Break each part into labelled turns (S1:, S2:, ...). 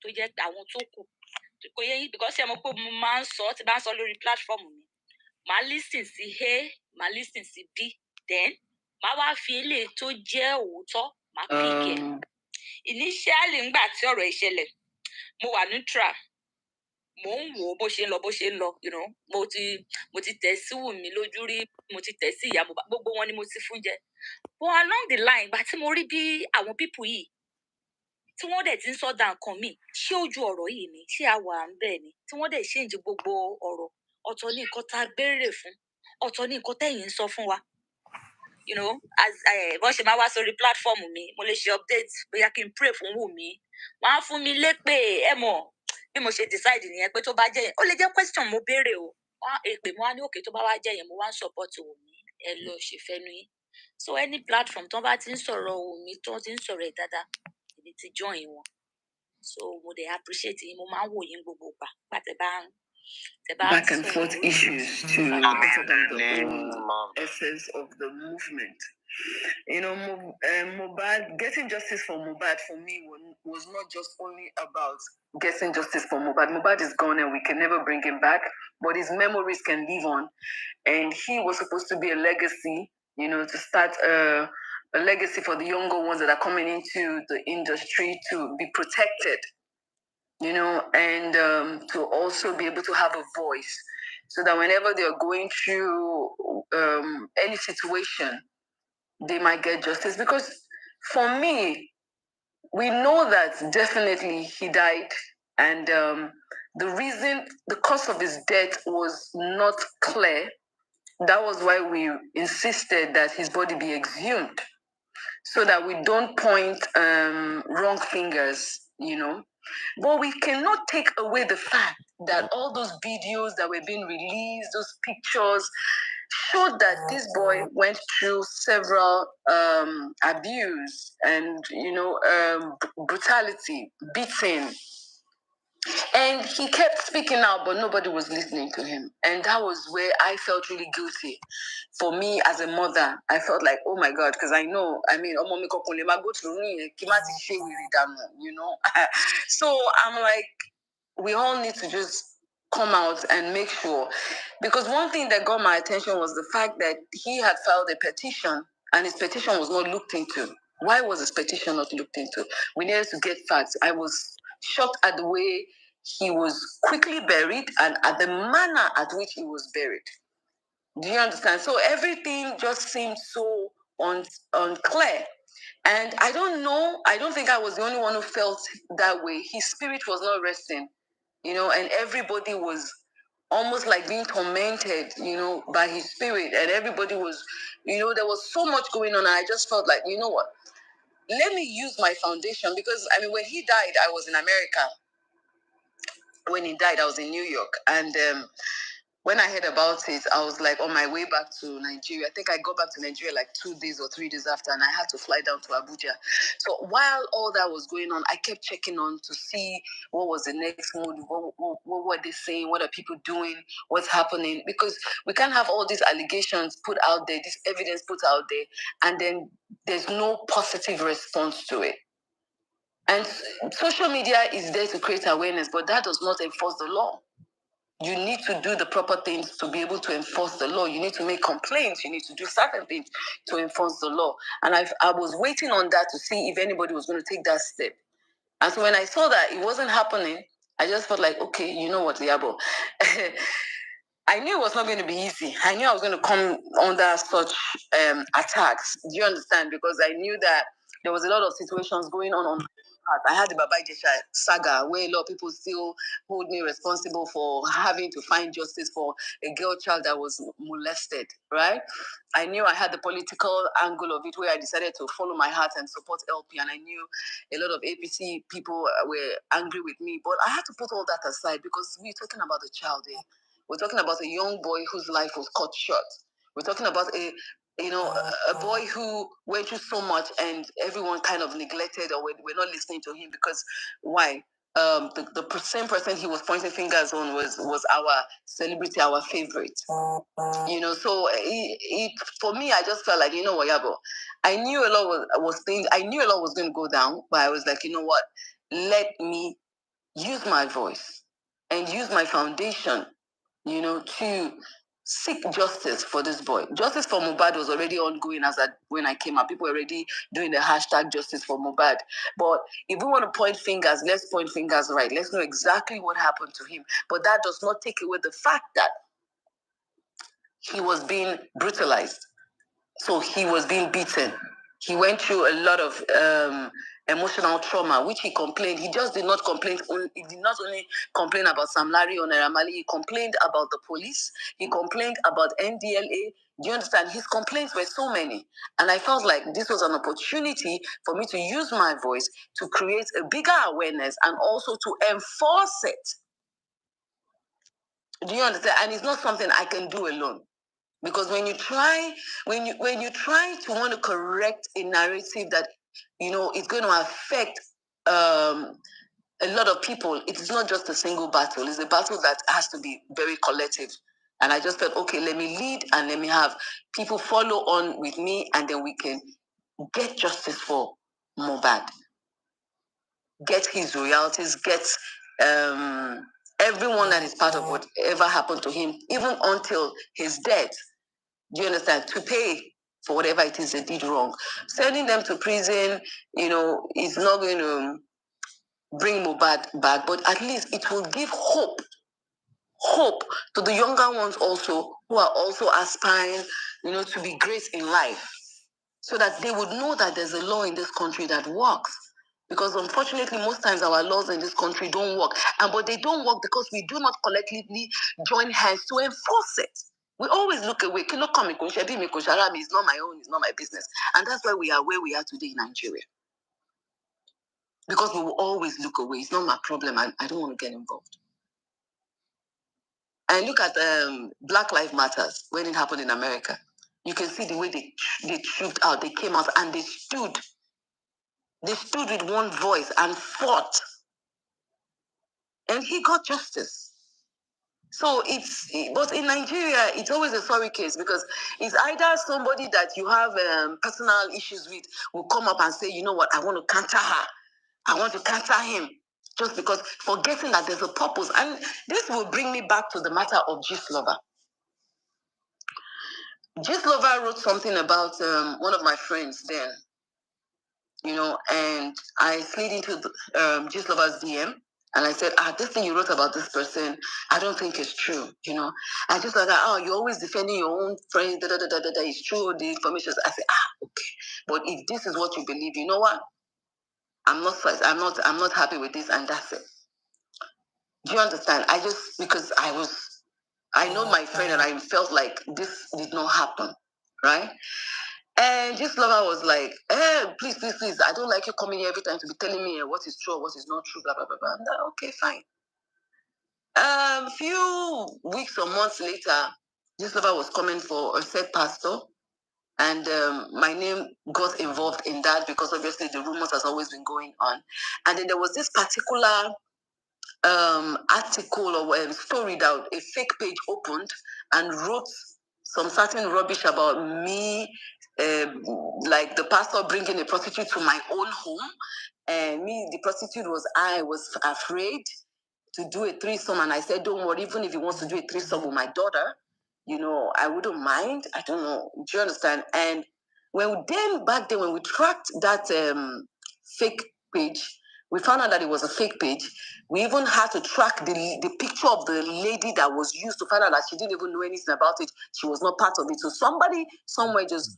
S1: tó jẹ́ pé àwọn tó kù kò yẹ yín because ẹ mọ̀ pé mo máa ń sọ tí bá ń sọ lórí platform mi màá listen sí A màá listen sí B then màá wá fi eléyìí tó jẹ́ òótọ́ màá pick ẹ̀ initially ńgbà tí ọ̀rọ̀ ìṣẹ̀lẹ̀ mo wà neutral mo ń wò ó bó ṣe ń lọ you know mo ti tẹ̀ sí Wùmí lójú rí mo ti tẹ̀ sí Iyabo gbogbo wọn ni mo ti fún jẹ but along the line ìgbà tí mo rí bí àwọn people yìí tí wọ́n dẹ̀ ti ń sọ̀dà nǹkan míì ṣé ojú ọ̀rọ̀ yìí ni ṣé a wà ń bẹ̀ ni tí wọ́n dẹ̀ ṣèǹjì gbogbo ọ̀rọ̀ ọ̀tọ̀ ní nǹkan tá a béèrè fún ọ̀tọ̀ ní nǹkan tẹ̀yin ń sọ fún wa you know as bọ́n ṣe máa wá sórí platform mi mo lè ṣe update bóyá kí n pray fún Wùmí wọ́n á fún mi lépè ẹ mọ̀ bí mo ṣe decide nìyẹn pé tó bá jẹ́ yẹn ó lè jẹ́ question mo béèrè o èpè mo wá ní òkè tó bá wá jẹ́ yẹn mo wá ń support Wùmí ẹ lọ ṣèfẹ́nu yín so any platform tó bá ti ń sọ̀rọ̀ Wùmí tó ti ń sọ̀rọ̀ ẹ̀ dáadáa èmi ti join wọn so mo dey appreciate yín mo máa ń wò yín gbogbo gbà pàtẹ bá
S2: back and forth issues to better the whole essence of the movement. You know, Mohbad, getting justice for Mohbad for me was not just only about getting justice for Mohbad. Mohbad is gone and we can never bring him back, but his memories can live on. And he was supposed to be a legacy, you know, to start a legacy for the younger ones that are coming into the industry to be protected, you know, and to also be able to have a voice so that whenever they're going through any situation, they might get justice. Because for me, we know that definitely he died, and the cause of his death was not clear. That was why we insisted that his body be exhumed, so that we don't point wrong fingers, you know. But we cannot take away the fact that all those videos that were being released, those pictures, showed that this boy went through several abuse and, you know, brutality, beating. And he kept speaking out, but nobody was listening to him. And that was where I felt really guilty. For me, as a mother, I felt like, oh my God, because I know, I mean, you know. So I'm like, we all need to just come out and make sure. Because one thing that got my attention was the fact that he had filed a petition and his petition was not looked into. Why was his petition not looked into? We needed to get facts. I was shocked at the way he was quickly buried and at the manner at which he was buried. Do you understand? So everything just seemed so unclear. And I don't know, I don't think I was the only one who felt that way. His spirit was not resting, you know, and everybody was almost like being tormented, you know, by his spirit. And everybody was, you know, there was so much going on. And I just felt like, you know what, let me use my foundation. Because, I mean, when he died, I was in America. When he died, I was in New York. And when I heard about it, I was like on my way back to Nigeria. I think I got back to Nigeria like 2 days or 3 days after, and I had to fly down to Abuja. So while all that was going on, I kept checking on to see what was the next move, what were they saying, what are people doing, what's happening, because we can't have all these allegations put out there, this evidence put out there, and then there's no positive response to it. And social media is there to create awareness, but that does not enforce the law. You need to do the proper things to be able to enforce the law. You need to make complaints. You need to do certain things to enforce the law. And I was waiting on that to see if anybody was going to take that step. And so when I saw that it wasn't happening, I just felt like, okay, you know what, Iyabo? I knew it was not going to be easy. I knew I was going to come under such attacks. Do you understand? Because I knew that there was a lot of situations going on. I had the Baba Ijesha saga where a lot of people still hold me responsible for having to find justice for a girl child that was molested, right? I knew I had the political angle of it where I decided to follow my heart and support LP, and I knew a lot of APC people were angry with me, but I had to put all that aside because we're talking about a child here. We're talking about a young boy whose life was cut short. We're talking about a boy who went through so much and everyone kind of neglected or we're not listening to him because why? The same person he was pointing fingers on was our celebrity, our favorite. You know, so for me, I just felt like, you know what, Iyabo, I knew a lot was going to go down, but I was like, you know what, let me use my voice and use my foundation, to seek justice for this boy. Justice for Mohbad was already ongoing when I came up. People were already doing the hashtag justice for Mohbad. But if we want to point fingers, let's point fingers right. Let's know exactly what happened to him. But that does not take away the fact that he was being brutalized. So he was being beaten. He went through a lot of emotional trauma, which he complained. He just did not complain. He did not only complain about Sam Larry or Naira Marley. He complained about the police. He complained about NDLA. Do you understand? His complaints were so many. And I felt like this was an opportunity for me to use my voice to create a bigger awareness and also to enforce it. Do you understand? And it's not something I can do alone. Because when you try to want to correct a narrative that is going to affect a lot of people, it is not just a single battle. It's a battle that has to be very collective. And I just felt, okay, let me lead and let me have people follow on with me, and then we can get justice for Mohbad, get his royalties, get everyone that is part of whatever happened to him, even until his death. Do you understand? To pay for whatever it is they did wrong. Sending them to prison, is not going to bring Mohbad back, but at least it will give hope to the younger ones also, who are also aspiring, to be great in life, so that they would know that there's a law in this country that works. Because unfortunately, most times our laws in this country don't work. But they don't work because we do not collectively join hands to enforce it. We always look away. It's not my own, it's not my business. And that's why we are where we are today in Nigeria. Because we will always look away. It's not my problem. I don't want to get involved. And look at Black Lives Matters when it happened in America. You can see the way they trooped out. They came out and they stood. They stood with one voice and fought. And he got justice. So but in Nigeria, it's always a sorry case, because it's either somebody that you have personal issues with will come up and say, you know what, I want to counter her. I want to counter him. Just because, forgetting that there's a purpose. And this will bring me back to the matter of Gistlover. Gistlover wrote something about one of my friends then, and I slid into Gistlover's DM. And I said, this thing you wrote about this person, I don't think it's true, I just like, you're always defending your own friends, it's true, the information. I said, okay. But if this is what you believe, you know what? I'm not happy with this, and that's it. Do you understand? Because I know my friend, and I felt like this did not happen, right? And Gistlover was like, please, I don't like you coming here every time to be telling me what is true or what is not true, blah, blah, blah, blah. And okay, fine. A few weeks or months later, Gistlover was coming for a said pastor, and my name got involved in that because obviously the rumors has always been going on. And then there was this particular article or story that a fake page opened and wrote some certain rubbish about me, like the pastor bringing a prostitute to my own home. And me, the prostitute I was afraid to do a threesome. And I said, don't worry, even if he wants to do a threesome with my daughter, I wouldn't mind. I don't know. Do you understand? And back then, when we tracked that fake page, we found out that it was a fake page. We even had to track the picture of the lady that was used to find out that she didn't even know anything about it. She was not part of it. So somebody somewhere just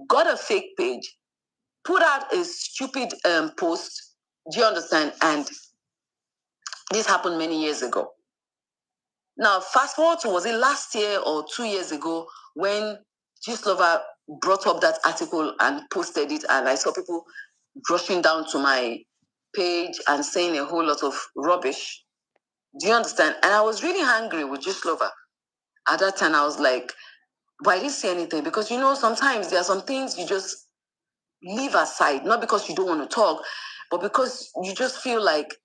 S2: got a fake page, put out a stupid post. Do you understand? And this happened many years ago. Now, fast forward to, was it last year or 2 years ago, when Gistlover brought up that article and posted it, and I saw people rushing down to my page and saying a whole lot of rubbish. Do you understand? And I was really angry with Gistlover. At that time, I was like, why didn't say anything? Because, sometimes there are some things you just leave aside, not because you don't want to talk, but because you just feel like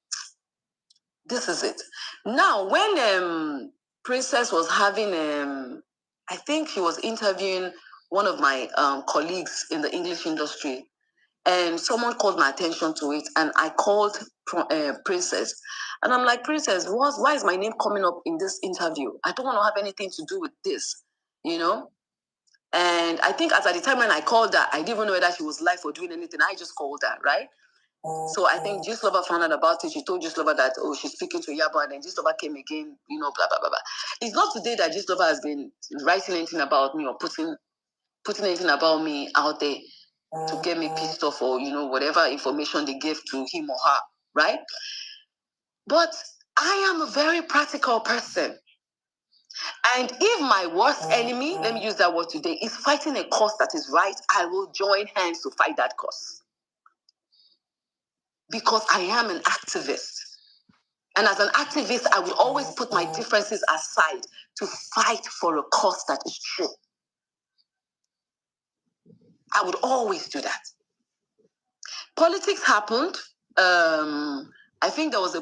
S2: this is it. Now, when Princess was having, I think he was interviewing one of my colleagues in the English industry, and someone called my attention to it, and I called Princess, And I'm like, Princess, why is my name coming up in this interview? I don't want to have anything to do with this, you know? And I think at the time when I called her, I didn't even know whether she was live or doing anything. I just called her, right? So I think Gislova found out about it. She told Gislova that, oh, she's speaking to Iyabo, and then Gislova came again, you know, blah, blah, blah, blah. It's not today that Gislova has been writing anything about me or putting anything about me out there to get me pissed off or, you know, whatever information they gave to him or her, right? But I am a very practical person. And if my worst enemy, let me use that word today, is fighting a cause that is right, I will join hands to fight that cause. Because I am an activist. And as an activist, I would always put my differences aside to fight for a cause that is true. I would always do that. Politics happened. I think there was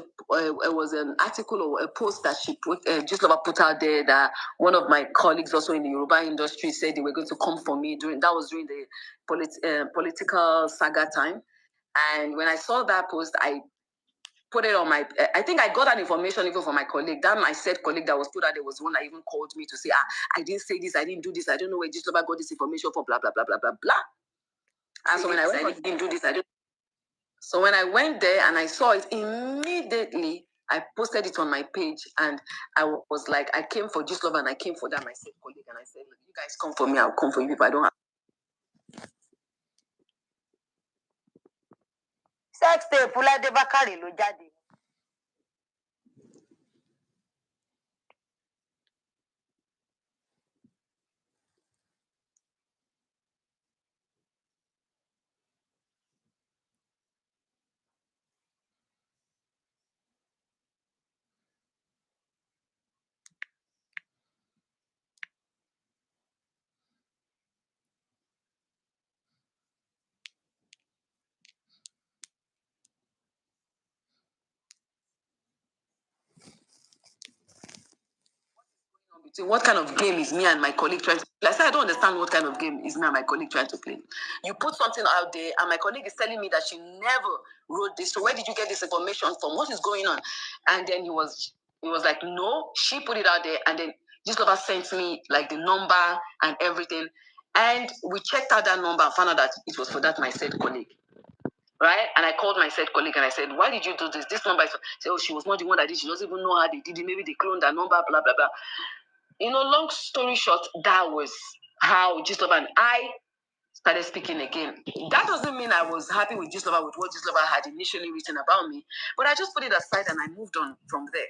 S2: an article or a post that she put, Gislova put out there that one of my colleagues also in the Yoruba industry said they were going to come for me during the political saga time. And when I saw that post, I put it on my, I think I got that information even from my colleague. That my said colleague that was put out there was one that even called me to say, I didn't say this, I didn't do this, I don't know where Gislova got this information for, blah, blah, blah, blah, blah, blah. And so when I went, I didn't do this, I didn't. So when I went there and I saw it, immediately I posted it on my page, and I was like, I came for Gislova and I came for that, my said colleague, and I said, look, you guys come for me, I'll come for you if I don't have.
S3: Sex tape Fulade Bakari ló jáde.
S2: What kind of game is me and my colleague trying to play? I said, I don't understand what kind of game is me and my colleague trying to play. You put something out there, and my colleague is telling me that she never wrote this. So where did you get this information from? What is going on? And then he was like, no, she put it out there, and then Gislova sent me like the number and everything. And we checked out that number and found out that it was for that my said colleague. Right? And I called my said colleague and I said, why did you do this? This number is, say, oh, she was not the one that did. She doesn't even know how they did it. Maybe they cloned that number, blah, blah, blah. You know, long story short, that was how Gislova and I started speaking again. That doesn't mean I was happy with Gislova, with what Gislova had initially written about me, but I just put it aside and I moved on from there.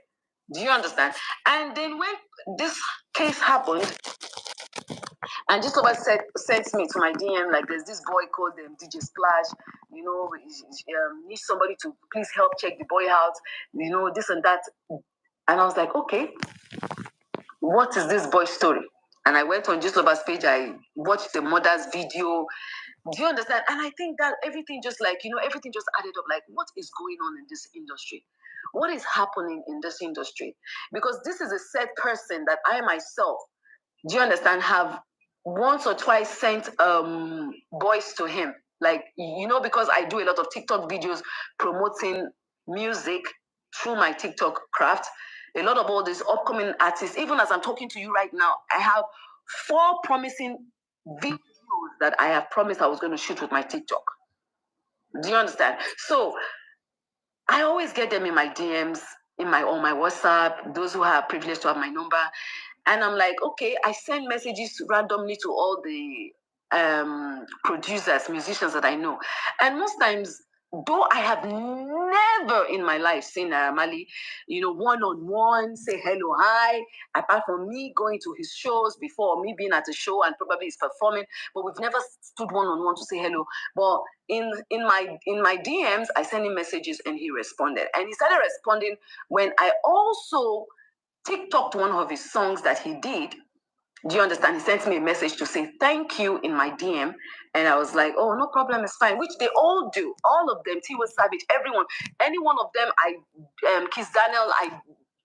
S2: Do you understand? And then when this case happened, and Gislova sent me to my DM, like, there's this boy called DJ Splash, you know, needs somebody to please help check the boy out, you know, this and that. And I was like, okay, what is this boy's story? And I went on Gislova's page, I watched the mother's video. Do you understand? And I think that everything just like, you know, everything just added up. Like, what is going on in this industry? What is happening in this industry? Because this is a said person that I myself, do you understand, have once or twice sent boys to him. Like, you know, because I do a lot of TikTok videos promoting music through my TikTok craft. A lot of all these upcoming artists, even as I'm talking to you right now, I have 4 promising videos that I have promised I was going to shoot with my TikTok. Do you understand? So I always get them in my DMs, on my WhatsApp, those who are privileged to have my number. And I'm like, okay, I send messages randomly to all the producers, musicians that I know. And most times, though I have never in my life seen Mali, you know, one-on-one, say hello, hi, apart from me going to his shows before, me being at a show and probably he's performing, but we've never stood one-on-one to say hello. But in my DMs, I sent him messages and he responded. And he started responding when I also TikToked one of his songs that he did. Do you understand? He sent me a message to say thank you in my DM. And I was like, oh, no problem, it's fine. Which they all do. All of them, Tiwa Savage, everyone. Any one of them, Kiss Daniel, I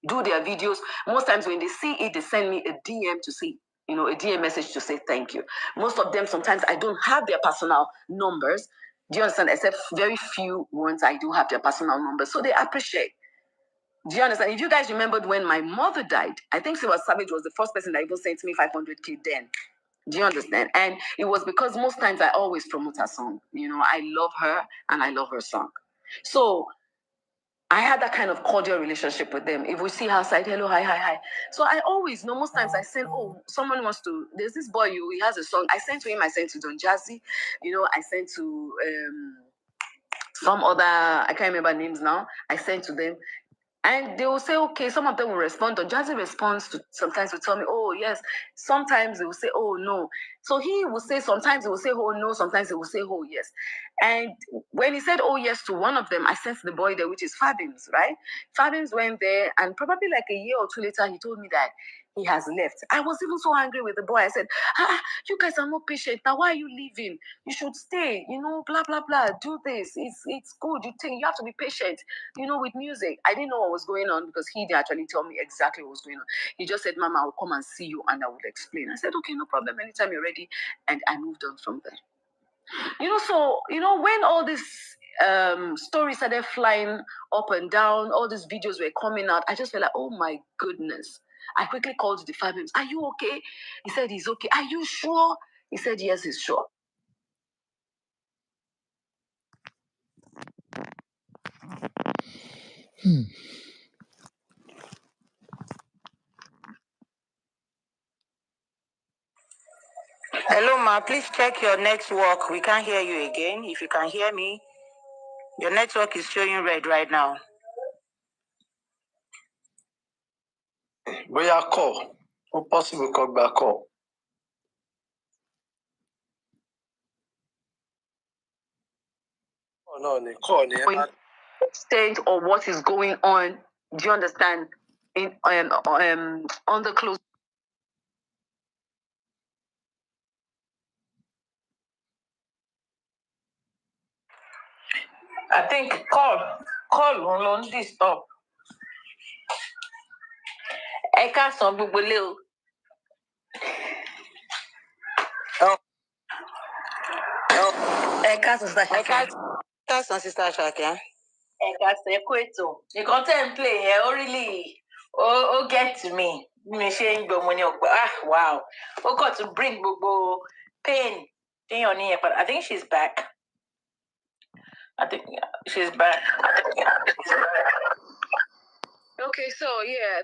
S2: do their videos. Most times when they see it, they send me a DM to say, you know, a DM message to say thank you. Most of them, sometimes I don't have their personal numbers. Do you understand? Except very few ones I do have their personal numbers. So they appreciate. Do you understand? If you guys remembered when my mother died, I think Siwa Savage was the first person that even sent me 500K then. Do you understand? And it was because most times I always promote her song. You know, I love her and I love her song. So I had that kind of cordial relationship with them. If we see her side, hello, hi, hi, hi. So I always, you know, most times I send, oh, someone wants to, there's this boy, he has a song. I sent to him, I sent to Don Jazzy, you know, I sent to some other, I can't remember names now. I sent to them. And they will say, okay, some of them will respond. Don Jazzy responds to sometimes will tell me, oh, yes. Sometimes they will say, oh, no. So he will say, sometimes he will say, oh, no. Sometimes he will say, oh, yes. And when he said, oh, yes, to one of them, I sent the boy there, which is Fabims, right? Fabims went there, and probably like a year or two later, he told me that he has left. I was even so angry with the boy. I said, you guys are not patient. Now, why are you leaving? You should stay, you know, blah, blah, blah. Do this. It's good. You have to be patient, you know, with music. I didn't know what was going on because he didn't actually tell me exactly what was going on. He just said, Mama, I'll come and see you and I will explain. I said, okay, no problem. Anytime you're ready. And I moved on from there. You know, so, you know, when all these stories started flying up and down, all these videos were coming out, I just felt like, oh my goodness. I quickly called the Fabians. Are you okay? He said he's okay. Are you sure? He said yes, he's sure.
S3: Hello, ma. Please check your network. We can't hear you again. If you can hear me, your network is showing red right now.
S4: We are call. Or possible call back call. Oh no, call.
S2: Extent or what is going on? Do you understand? In on the close.
S3: I think call on this stop. I can't some people live. I can't sister Shaka. I can't say Kweto. You can't play here. Oh really? Oh get to me. Wow. Oh got to bring Bobo pain. But I think she's back. I think she's back.
S2: Okay, so yeah,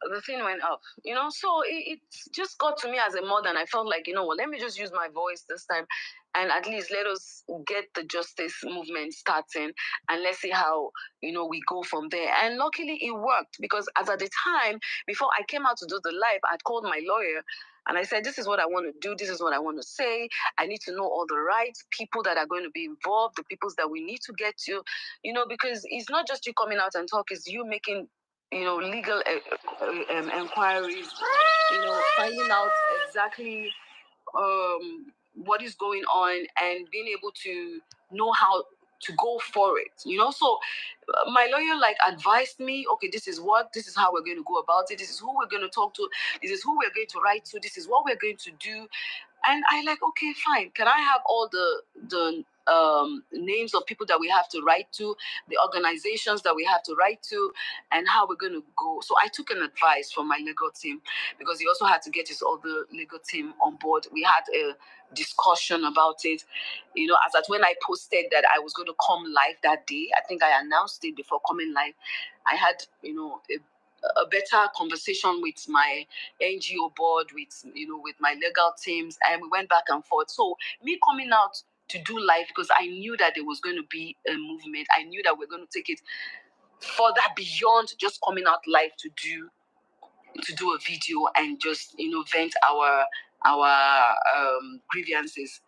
S2: the thing went up, you know. So it just got to me as a mother, and I felt like, you know what, let me just use my voice this time, and at least let us get the justice movement starting, and let's see how, you know, we go from there. And luckily, it worked because as at the time before I came out to do the live, I'd called my lawyer. And I said, this is what I want to do. This is what I want to say. I need to know all the rights, people that are going to be involved, the people that we need to get to, you know, because it's not just you coming out and talk, it's you making, you know, legal inquiries, you know, finding out exactly what is going on and being able to know how to go for it, you know. So my lawyer like advised me, okay, this is how we're going to go about it, this is who we're going to talk to, this is who we're going to write to, this is what we're going to do. And I like, okay, fine, can I have all the names of people that we have to write to, the organizations that we have to write to, and how we're going to go. So I took an advice from my legal team because he also had to get his other legal team on board. We had a discussion about it, you know, as at when I posted that I was going to come live that day. I think I announced it before coming live. I had, you know, a better conversation with my NGO board, with my legal teams, and we went back and forth. So me coming out to do live because I knew that there was going to be a movement. I knew that we're going to take it further beyond just coming out live to do a video and just, you know, vent our grievances.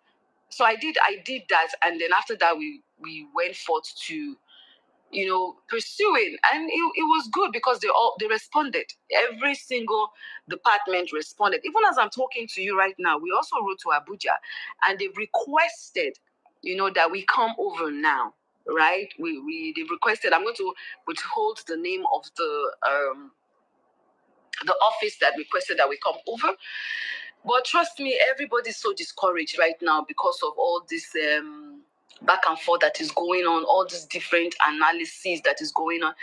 S2: So I did that, and then after that we went forth to, you know, pursuing, and it was good because they responded. Every single department responded. Even as I'm talking to you right now, we also wrote to Abuja, and they requested, you know, that we come over now, right? They requested. I'm going to withhold the name of the office that requested that we come over. But trust me, everybody's so discouraged right now because of all this back and forth that is going on, all these different analyses that is going on.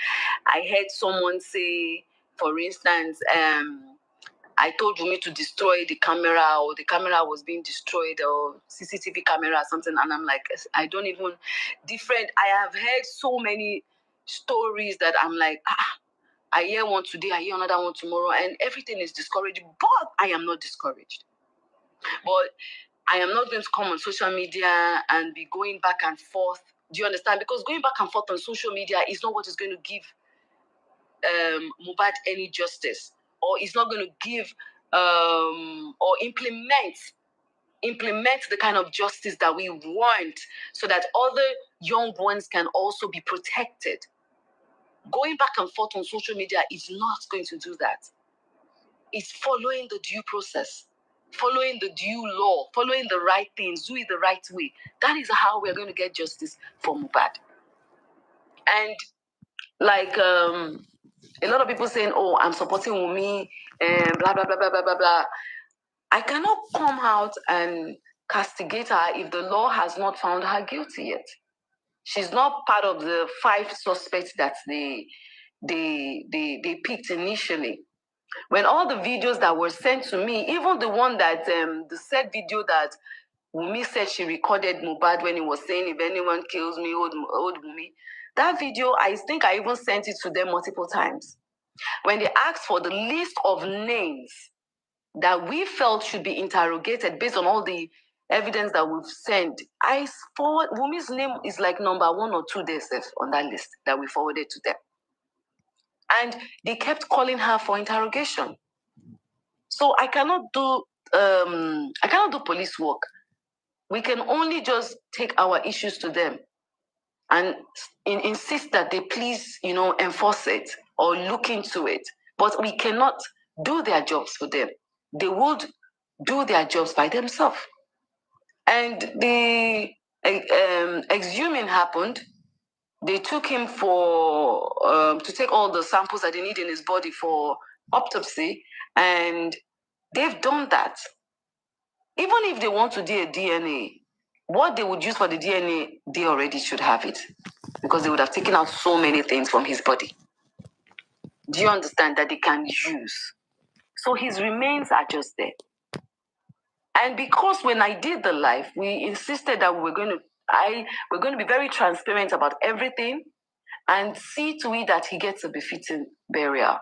S2: I heard someone say, for instance, I told Wunmi to destroy the camera, or the camera was being destroyed, or CCTV camera or something, and I'm like, I don't even, I have heard so many stories that I'm like, I hear one today, I hear another one tomorrow, and everything is discouraging, but I am not discouraged. But I am not going to come on social media and be going back and forth. Do you understand? Because going back and forth on social media is not what is going to give Mohbad any justice, or is not going to give or implement the kind of justice that we want, so that other young ones can also be protected. Going back and forth on social media is not going to do that. It's following the due process, following the due law, following the right things, do it the right way. That is how we're going to get justice for Mohbad. And like a lot of people saying, oh, I'm supporting Wunmi, and blah, blah, blah, blah, blah, blah, blah. I cannot come out and castigate her if the law has not found her guilty yet. She's not part of the 5 suspects that they picked initially. When all the videos that were sent to me, even the one that, the said video that Wunmi said she recorded Mohbad when he was saying, if anyone kills me, old Wunmi, that video, I think I even sent it to them multiple times. When they asked for the list of names that we felt should be interrogated based on all the evidence that we've sent, I forward Wunmi's name is like number 1 or 2 there on that list that we forwarded to them. And they kept calling her for interrogation. So I cannot do police work. We can only just take our issues to them and insist that they please, enforce it or look into it. But we cannot do their jobs for them. They would do their jobs by themselves. And the exhuming happened. They took him to take all the samples that they need in his body for autopsy, and they've done that. Even if they want to do a DNA, what they would use for the DNA, they already should have it, because they would have taken out so many things from his body. Do you understand that they can use? So his remains are just there. And because when I did the live, we insisted that we're going to be very transparent about everything and see to it that he gets a befitting burial.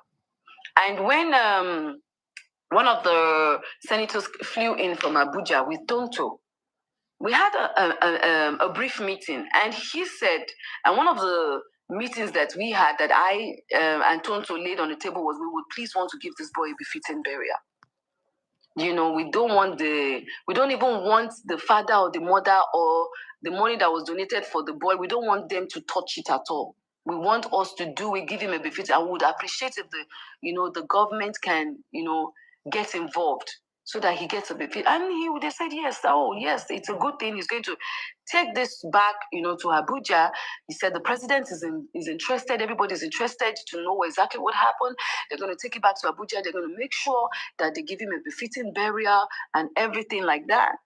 S2: And when one of the senators flew in from Abuja with Tonto, we had a brief meeting, and he said, and one of the meetings that we had that I and Tonto laid on the table was, we would please want to give this boy a befitting burial. We don't even want the father or the mother or the money that was donated for the boy. We don't want them to touch it at all. We want us to do it, give him a befitting. I would appreciate if the government can, get involved so that he gets a befitting. And they said yes. Oh yes, it's a good thing. He's going to take this back, to Abuja. He said the president is interested. Everybody's interested to know exactly what happened. They're going to take it back to Abuja. They're going to make sure that they give him a befitting burial and everything like that.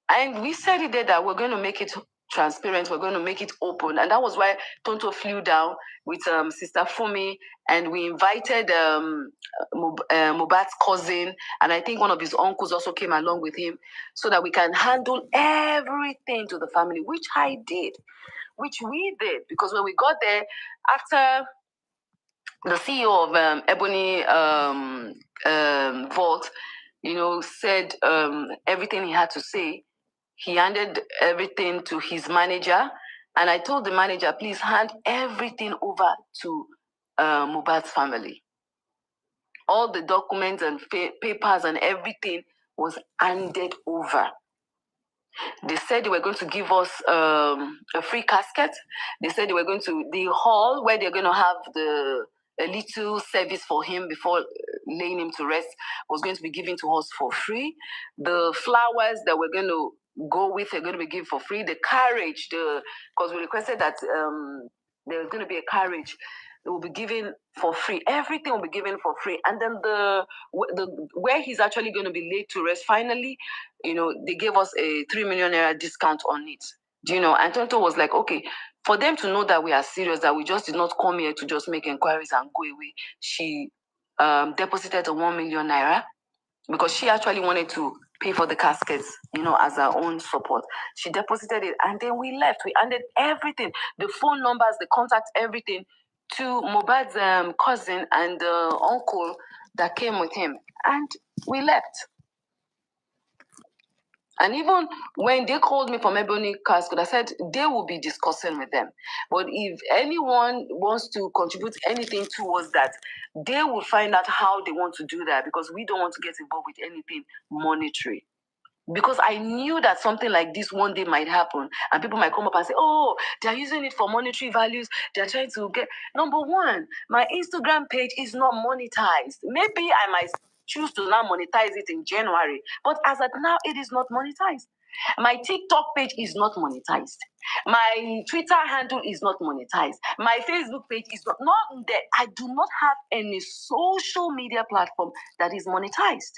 S2: And we said it there that we're going to make it transparent, we're going to make it open. And that was why Tonto flew down with Sister Fumi, and we invited Mohbad's cousin, and I think one of his uncles also came along with him, so that we can handle everything to the family, which we did. Because when we got there, after the CEO of Ebony Vault, said everything he had to say, he handed everything to his manager, and I told the manager, please hand everything over to Mohbad's family. All the documents and papers and everything was handed over. They said they were going to give us a free casket. They said they were going to, the hall where they're going to have a little service for him before laying him to rest was going to be given to us for free. The flowers that we're going to go with are going to be given for free. The carriage, because we requested that there was going to be a carriage, it will be given for free. Everything will be given for free. And then the where he's actually going to be laid to rest, finally, they gave us a 3 million naira discount on it. Do you know? And Tonto was like, okay, for them to know that we are serious, that we just did not come here to just make inquiries and go away, she deposited the 1 million naira because she actually wanted to pay for the caskets, you know, as her own support. She deposited it and then we left. We handed everything, the phone numbers, the contact, everything to Mohbad's cousin and uncle that came with him. And we left. And even when they called me from Ebony Casket, I said they will be discussing with them. But if anyone wants to contribute anything towards that, they will find out how they want to do that because we don't want to get involved with anything monetary. Because I knew that something like this one day might happen and people might come up and say, oh, they're using it for monetary values. They're trying to get... Number one, my Instagram page is not monetized. Maybe I might choose to now monetize it in January. But as of now, it is not monetized. My TikTok page is not monetized. My Twitter handle is not monetized. My Facebook page is not there. I do not have any social media platform that is monetized.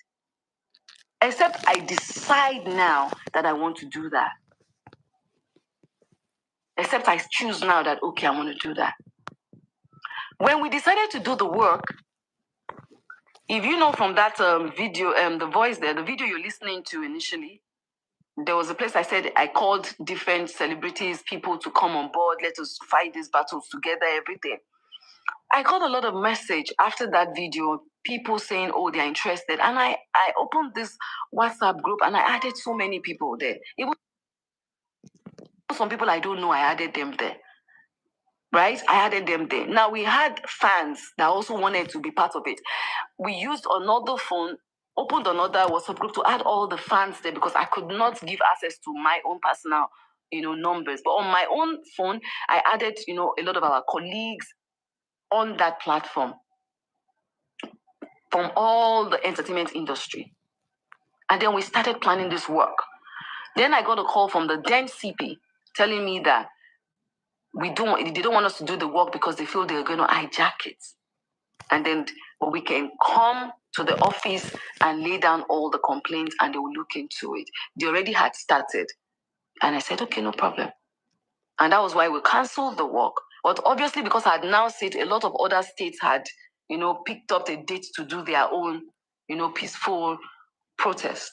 S2: Except I decide now that I want to do that. Except I choose now that, okay, I want to do that. When we decided to do the work, if you know from that video, the voice there, the video you're listening to initially, there was a place I said I called different celebrities, people to come on board, let us fight these battles together, everything. I got a lot of message after that video, people saying, oh, they're interested. And I opened this WhatsApp group and I added so many people there. Even some people I don't know, I added them there. Right? I added them there. Now, we had fans that also wanted to be part of it. We used another phone, opened another WhatsApp group to add all the fans there because I could not give access to my own personal, numbers. But on my own phone, I added, a lot of our colleagues on that platform from all the entertainment industry. And then we started planning this work. Then I got a call from the then CP telling me that they don't want us to do the work because they feel they're going to hijack it. And then we can come to the office and lay down all the complaints and they will look into it. They already had started. And I said, okay, no problem. And that was why we canceled the work. But obviously, because I had now said a lot of other states had, picked up the date to do their own, peaceful protest.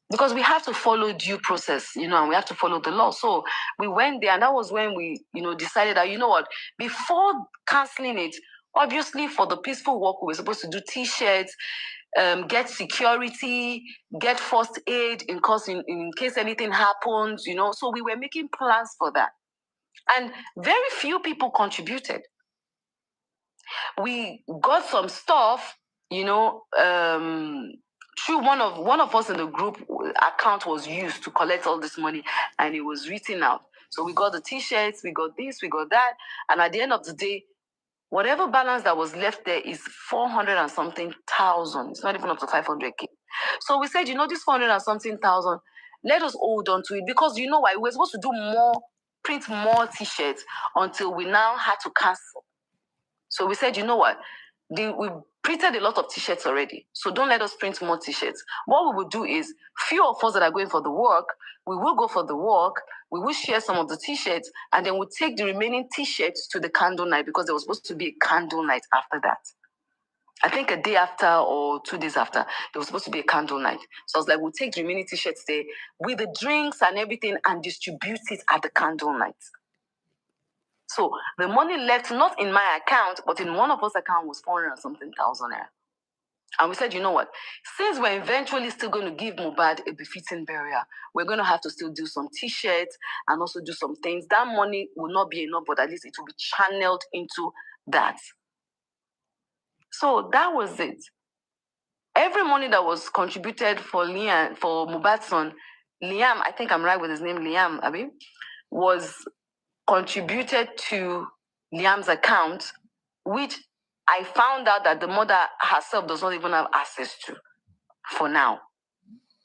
S2: Because we have to follow due process, and we have to follow the law. So we went there, and that was when we, decided that, before canceling it, obviously for the peaceful work, we were supposed to do T-shirts, get security, get first aid in case anything happens, So we were making plans for that. And very few people contributed. We got some stuff, through one of us in the group account was used to collect all this money and it was written out. So we got the T-shirts, we got this, we got that. And at the end of the day, whatever balance that was left there is 400 and something thousand. It's not even up to 500K. So we said, this 400 and something thousand, let us hold on to it because why? We were supposed to do print more T-shirts until we now had to cancel. So we said, we printed a lot of T-shirts already. So don't let us print more T-shirts. What we will do is, few of us that are going for the work, we will go for the work, we will share some of the T-shirts, and then we'll take the remaining T-shirts to the candle night because there was supposed to be a candle night after that. I think a day after or 2 days after, there was supposed to be a candle night. So I was like, we'll take the remaining T-shirts there with the drinks and everything and distribute it at the candle night. So the money left not in my account, but in one of us account was 400 and something thousand naira. And we said, since we're eventually still going to give Mohbad a befitting burial, we're going to have to still do some T-shirts and also do some things. That money will not be enough, but at least it will be channeled into that. So that was it. Every money that was contributed for Mohbad's son, Liam, I think I'm right with his name, Liam, Abi, was contributed to Liam's account, which I found out that the mother herself does not even have access to for now.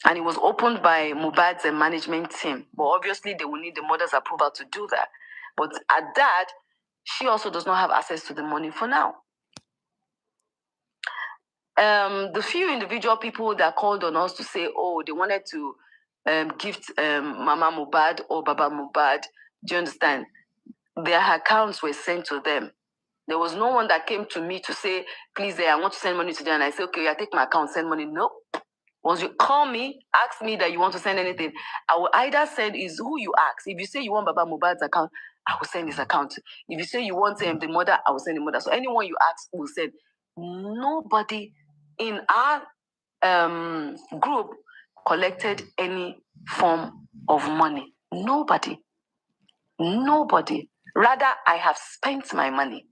S2: And it was opened by Mohbad's management team. But obviously, they will need the mother's approval to do that. But at that, she also does not have access to the money for now. The few individual people that called on us to say, oh, they wanted to gift Mama Mohbad or Baba Mohbad. Do you understand? Their accounts were sent to them. There was no one that came to me to say, please, I want to send money to them. And I say, okay, I take my account, send money. No. Once you call me, ask me that you want to send anything, I will either send is who you ask. If you say you want Baba Mohbad's account, I will send his account. If you say you want the mother, I will send the mother. So anyone you ask will send. Nobody in our group collected any form of money. Nobody. Rather, I have spent my money.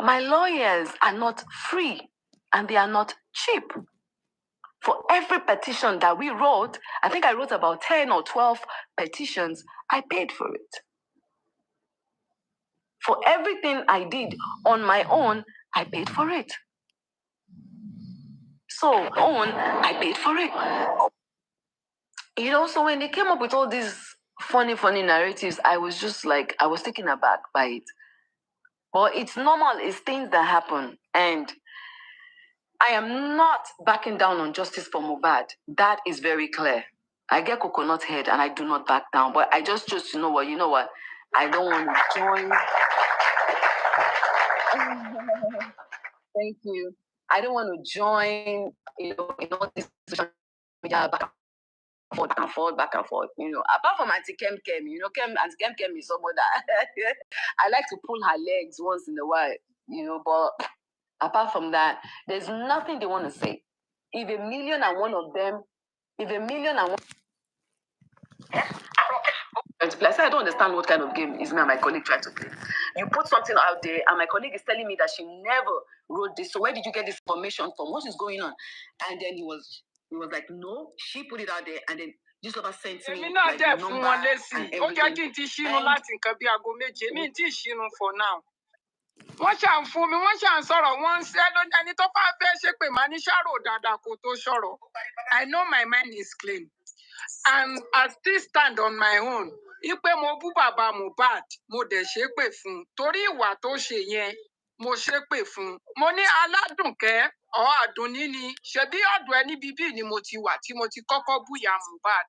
S2: My lawyers are not free and they are not cheap. For every petition that we wrote, I think I wrote about 10 or 12 petitions, I paid for it. For everything I did on my own, I paid for it. I paid for it. You know, so when they came up with all these funny narratives, I was just like, I was taken aback by it. But it's normal, it's things that happen. And I am not backing down on justice for Mohbad. That is very clear. I get coconut head and I do not back down. But I just chose to know what? I don't want to join. Thank you. I don't want to join, in all this social media back and forth, apart from Auntie Kem, Auntie Kem is someone that I like to pull her legs once in a while, but apart from that, there's nothing they want to say. If a million and one of them, I don't understand what kind of game is me and my colleague trying to play. You put something out there, and my colleague is telling me that she never wrote this. So where did you get this information from? What is going on? And then he was like, no, she put it out there, and then this other sent me like the number and everything.
S5: For now. Wọ́n ṣà ń fún mi, wọ́n ṣà ń sọ̀rọ̀, wọ́n ń ṣẹ́ lónìí, ẹni tó bá fẹ́ ṣe pé màá ní ṣàrò dáadáa kó tó sọ̀rọ̀. I know my mind is clean. And I still stand on my own. Ipe mo bú bàbá Mohbad, mo dẹ̀ ṣépè fún un. Torí ìwà tó ṣe yẹn, mo ṣépè fún un. Mo ní Aládùnkẹ́ ọ̀ Àdùnní ni, ṣebí ọ̀dọ̀ ẹni bíbí ni mo ti wà tí mo ti kọ́kọ́ búyà Mohbad.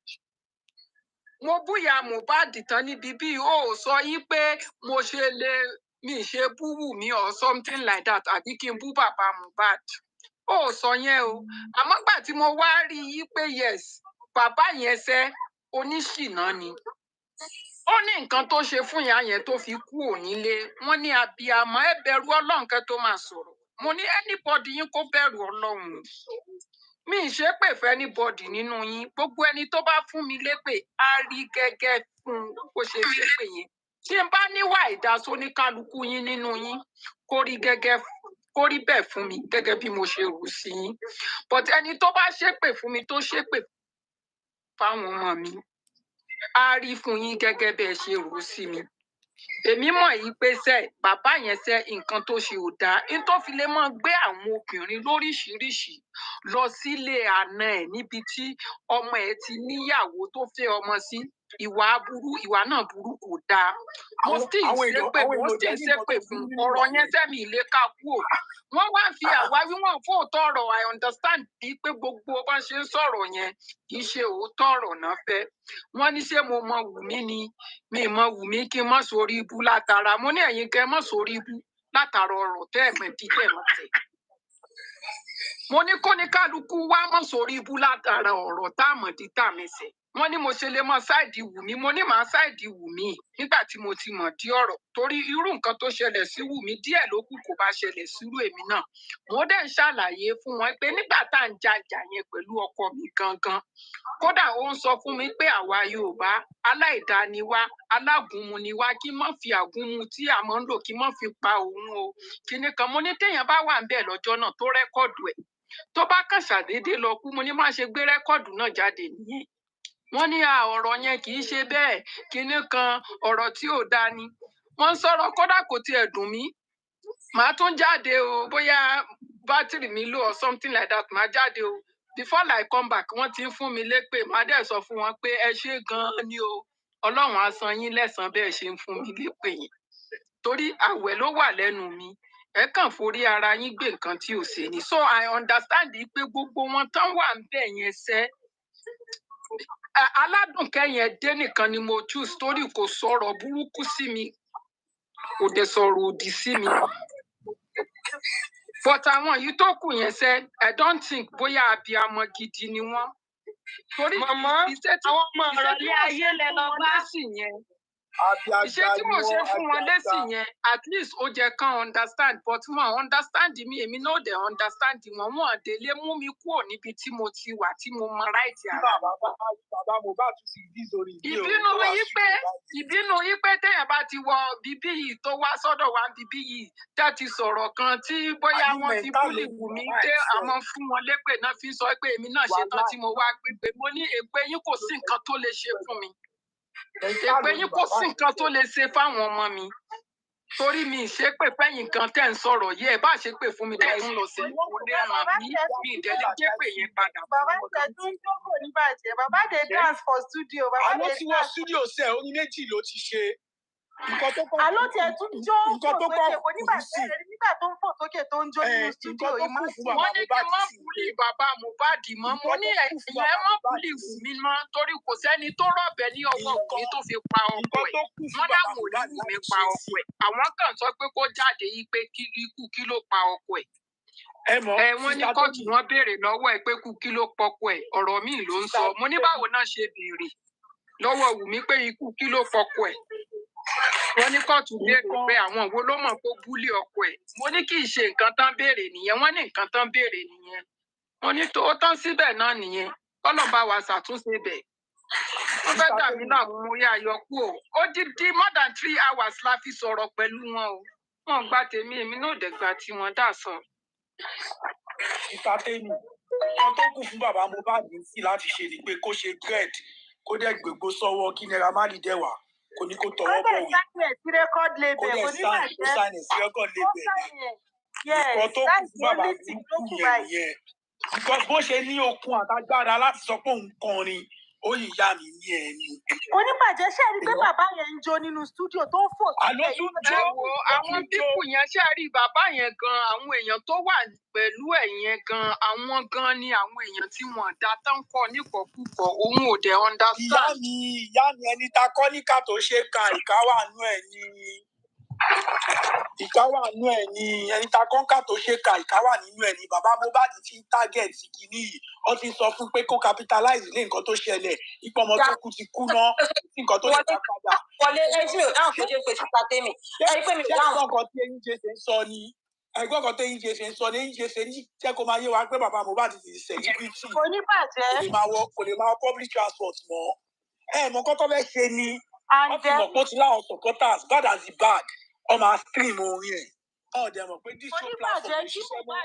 S5: Mo búyà Mohbad tán ní bíbí, ó sọ yí pé mo ṣe lè mi ṣe bú Wùmí or something like that àbí kí n bú bàbá Mohbad. Ó sọ yẹn o. Àmọ́ gbà tí mo wá rí i pé yes, bàbá yẹn ṣẹ́ oníṣìná ni. Ó ní nǹkan tó ṣe fún ìyá yẹn tó fi kú onílé. Wọ́n ní abiyamọ ẹ bẹ̀rù Ọlọ́run kẹ́ tó máa sọ̀rọ̀. Mo ní anybody yín kó bẹ̀rù Ọlọ́run. Mi ì ṣépè fún anybody nínú yín. Gbogbo ẹni tó bá fún mi lépè á rí gẹ́gẹ́ fún bó ṣe ṣépè yẹn. Tí n bá níwà ìdásó ní kálukú yín nínú yín, kó rí bẹ́ẹ̀ fún mi gẹ́gẹ́ bí mo ṣe rò sí yín. But ẹni tó bá ṣépè fún mi tó ṣépè fáwọn ọmọ mi, á rí fún yín gẹ́gẹ́ bẹ́ẹ̀ ṣe rò sí mi. Èmi mọ̀ yìí pé bàbá yẹn nǹkan tó ṣe ò dáa. N tó fi lè máa gbé àwọn obìnrin lóríṣiríṣi lọ sílé àna ẹ̀ níbi tí ọmọ ẹ̀ ti níyàwó tó fẹ́ ọmọ sí. Ìwà náà burú kò dáa. Mo sì ṣépè fún ọ̀rọ̀ yẹn sẹ́mi ilé ká kú ò. Wọ́n wá fi àwáwí wọn fóòtọ́ ọ̀rọ̀ I understand bíi pé gbogbo bá ṣe ń sọ̀rọ̀ yẹn kì í ṣe òótọ́ ọ̀rọ̀ náà fẹ́. Wọ́n ní ṣé mo mọ Wùmí ni, mi mọ Wùmí kí n má sórí ibú látara. Mo ní ẹ̀yin kẹ́ má sórí ibú látara ọ̀rọ̀ tẹ́ ẹ̀gbẹ́ dídẹ̀ mọ́ tẹ̀. Mo ní kó ní kálukú wá má sórí ibú látara ọ̀rọ̀ táàmọ̀dí tàmẹsẹ̀. Wọ́n ní mo ṣe lè mọ sáìdì Wùmí, mo ní màá sáìdì Wùmí nígbà tí mo ti mọ̀ dí ọ̀rọ̀. Torí irú nǹkan tó ṣẹlẹ̀ sí Wùmí díẹ̀ ló kù kó bá ṣẹlẹ̀ sírú èmi náà. Mo dẹ̀ ń ṣàlàyé fún wọn pé nígbà tá à ń jàjà yẹn pẹ̀lú ọkọ mi gangan, kódà ó ń sọ fún mi pé àwa Yorùbá aláìdá ni wá, alágúnmu ni wá, kí má fi àgúnmu tí a máa ń lò kí má fi pa òun o. Kíní kan mo ní téèyàn bá wà ń bẹ̀ lọ́jọ́ náà tó rẹ́kọ̀dù ẹ̀, tó bá kàn ṣàdédé lọ kú, mo ní má ṣe gbé rẹ́kọ̀dù náà jáde nìyẹn. Wọ́n ní ọ̀rọ̀ yẹn kì í ṣe bẹ́ẹ̀, kíní kan ọ̀rọ̀ tí ò dáa ni. Wọ́n ń sọ̀rọ̀ kódà kò tiẹ̀ dùn mí. Màá tún jáde o, bóyá bátìrì mi lò or something like that, màá jáde o. Before I come back, wọ́n ti ń fún mi lépè, màá dẹ̀ sọ fún wọn pé ẹ ṣé gan-an ni o. Ọlọ́run á san yín lẹ́san bẹ́ẹ̀ ṣe ń fún mi lépè yẹn. Torí àwẹ̀ ló wà lẹ́nu mi. Ẹ kàn forí ara yín gbé nǹkan tí ò ṣe ni. So I understand pé gbogbo wọn tán wà ń bẹ̀ yẹn aládùnkẹ́ yẹn dé nìkan ni mo choose torí kò sọ̀rọ̀ burúkú sí mi kò dẹ̀ sọ̀rọ̀ òdì sí mi but àwọn yìí tó kù yẹn sẹ́ I don't think bóyá abiyamọ gidi ni wọ́n torí iṣẹ́ tí mo ṣe fún wọn lésì yẹn at least ó jẹ́ kán understand but wọn understand mi èmi náà dẹ̀ understand wọn délé mú mi kúrò níbi tí mo ti wà tí mo mọ right ara
S4: bàbá Mohbad tún ti rí sórí
S5: ìbínú yìí pé téèyàn bá ti wọ bíbí yìí tó wá sọ́dọ̀ wa bíbí yìí tẹ́ ti sọ̀rọ̀ kan tí bóyá wọ́n fi búlì wù mí dé àwọn fún wọn lépè náà fi sọ pé èmi náà ṣetán tí mo wá gbégbé mo ní èpè yín kò sí nǹkan tó lè ṣe fún mi èpè yín kò sí nǹkan tó lè ṣe fáwọn ọmọ mi torí mi ìṣépè fẹ́yìn kan tẹ́ ń sọ̀rọ̀ yìí ẹ̀ bá ṣépè fún mi tẹ́ tún lọ sí kò lè ràn mí mi ìdẹ́lẹ́ jépè yẹn padà.
S3: Bàbá tẹ̀ tún jókòó ní bàjẹ́ bàbá dé dance for studio.
S4: Àló ti wọ studio sẹ́ orin méjì ló ti ṣe.
S3: Àló tiẹ̀ tún jó fò sókè kò nígbà tó ń fò sókè tó ń jó nínú studio yìí má sí.
S5: Wọ́n ní kí n má búlì bàbá Mohbad mọ́ mo ní ẹ̀yìn ẹ̀ má búlì wù mí mọ́ torí kò sẹ́ni tó rọ̀bẹ ní ọwọ́ mi tó fi pa ọkọ ẹ̀ wọ́n láwọn ò ní wù mí pa ọkọ ẹ̀ àwọn kan sọ pé kó jáde yìí pé ikú kí ló pa ọkọ ẹ̀. Wọ́n ní kóòtù wọn béèrè lọ́wọ́ ẹ̀ pé ikú kí ló pọkọ ẹ̀ ọ̀rọ̀ míì ló ń sọ mo ní báwo náà ṣe béèrè lọ́wọ́ Wùmí pé ikú kí ló pọkọ ẹ̀. Wọ́n ní kóòtù béèrè pé àwọn wo ló mọ̀ pé ó búlì ọkọ ẹ̀ mo ní kì í ṣe nǹkan tán béèrè nìyẹn wọ́n ní nǹkan tán béèrè nìyẹn wọ́n ní tó tán síbẹ̀ náà nìyẹn kọ́nà bá wa ṣàtúnṣe bẹ̀. Wọ́n fẹ́ dà mí náà mo yá ayọ̀kú o ó di more than 3 hours la fi sọ̀rọ̀ pẹ̀lú wọn o wọ́n gba tèmi èmi náà dẹ̀ gba tiwọn dà sọ.
S4: Ìtàtẹ́ni wọn tó kù fún bàbá Mohbad sí láti ṣe ni pé kó ṣe dread kó dẹ̀ gbégbó sọ́wọ́ kí Naira Marley dẹ̀ wà kò ní kó tọwọ́ bọ̀ wí.
S3: Kó dẹ̀ sí record label kò ní bàjẹ́.
S4: Kó sáyẹn sí record label yẹn. Ìkọ́ tó kù fún bàbá burúkú yẹn nìyẹn. Because bó ṣe ní okun àtagbára láti sọ pé òun kọrin ó yìí yá mi ní ẹni.
S3: Oníbàjẹ́ ṣe rí pé bàbá yẹn ń jó nínú stúdíò tó ń fò sí.
S4: Àló tún jó
S5: àwọn pípù yẹn ṣe rí bàbá yẹn gan àwọn èèyàn tó wà pẹ̀lú ẹ̀ yẹn gan àwọn gan ni àwọn èèyàn tí wọ́n dá tán kọ nípọ̀kúpọ̀ òun ò dẹ̀ understand.
S4: Ìyá mi ẹni ta kọ́ níkà tó ṣe ka ìkáwà nú ẹ̀ ni ẹni ta kọ́ńkà tó ṣe ka ìkáwà nínú ẹ̀ ni bàbá Mohbad ti ń target kìíní yìí wọ́n ti sọ fún pé kó capitalize lé nǹkan tó ṣẹlẹ̀ ipò ọmọ tó kú ti kú náà nǹkan tó ṣe ká padà.
S3: Wọlé ẹjí mi ò dáhùn tó ṣe pé síta tèmi ẹ rí pé mi ò dáhùn.
S4: ẹgbọ́n kan tí eyín ṣe ń sọ ni ẹgbọ́n kan tí eyín ṣe ń sọ ni eyín ṣe ní jẹ́ kó máa yé wa pé bàbá Mohbad ti celebrity
S3: oníbàjẹ́
S4: kò lè máa wọ public transport mọ́ mọ kọ́kọ́ fẹ́ ṣe ni wọ́n ti mọ̀ pé ó ti láwọn supporters bad as the bad ọmọ stream orin ẹ̀ ọ̀dẹ̀ mọ̀ pé díṣó platform ṣiṣẹ́ mọ́.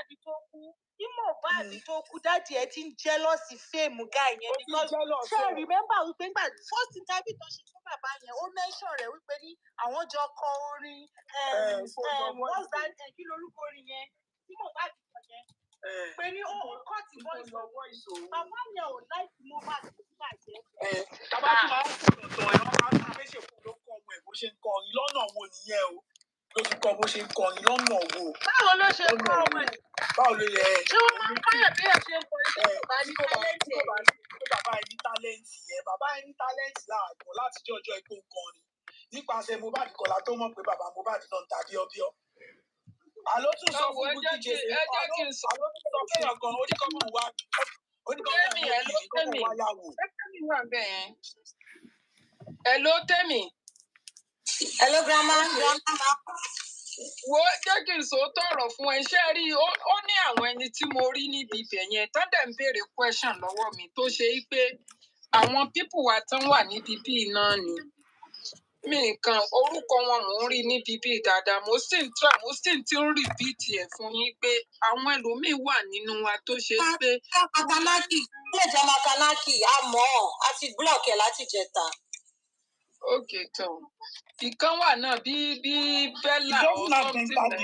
S3: Tí Mohbad tó kú dáàdì ẹ ti ń jẹ́lọ́sì fíìmù guy yẹn because ṣé remember wípé nígbà first interview tó ṣe fún bàbá yẹn ó mention rẹ̀ wípé ní àwọn jọ kọ orin what's that kí lorúkọ orin yẹn tí Mohbad kọ yẹn pé ní ó cut voice bàbá yẹn ò láìsí Mohbad tó bàjẹ́.
S4: Bàbá tí màá ń sọ̀rọ̀ tán ẹ̀ wọ́n máa ń fi ṣèkú ló kọ́ ọmọ ẹ̀ bó ṣe ń kọrin lọ́nà wo nìyẹn o ló ti kọ́ bó ṣe ń kọrin lọ́nà wo.
S3: Báwo ló ṣe kọ́ ọmọ ẹ̀?
S4: Báwo ló yẹ?
S3: Ṣé wọ́n máa ń kọ́yọ̀ bí ẹ̀ ṣe ń kọrin tó bá ní tálẹ́ǹtì ẹ̀?
S4: Bàbá ẹ̀ ní tálẹ́ǹtì yẹn bàbá ẹ̀ ní tálẹ́ǹtì láàgbọ̀n láti jẹ́ ọjọ́ ikú kọrin nípasẹ̀ Mohbad kọ́lá tó mọ̀ pé bàbá Mohbad náà ń ta bíọ́bíọ́. Àló tún sọ fún Bukky Jesse àló tún sọ fún ọ̀gán oníkọ́mọ̀ wá yàwó.
S5: Hello Tẹ́mi.
S3: Hello grandma.
S5: Wo jẹ́ kí n sòótọ́ ọ̀rọ̀ fún ẹ ṣé rí ó ní àwọn ẹni tí mo rí níbi ibẹ̀ yẹn tán dẹ̀ ń béèrè question lọ́wọ́ mi tó ṣe é pé àwọn pípù wa tán wà níbi bíi náà ni mi nǹkan orúkọ wọn mò ń rí níbi bíi dáadáa mo sì ń repeat ẹ̀ fún yín pé àwọn ẹlòmíín wà nínú wa tó ṣe é pé.
S3: Makanaki ilé ìjà Makanaki àmọ́ àti block ẹ̀ láti jẹta.
S5: Okay, tán. Ìkan wà náà bí Bella or something like that.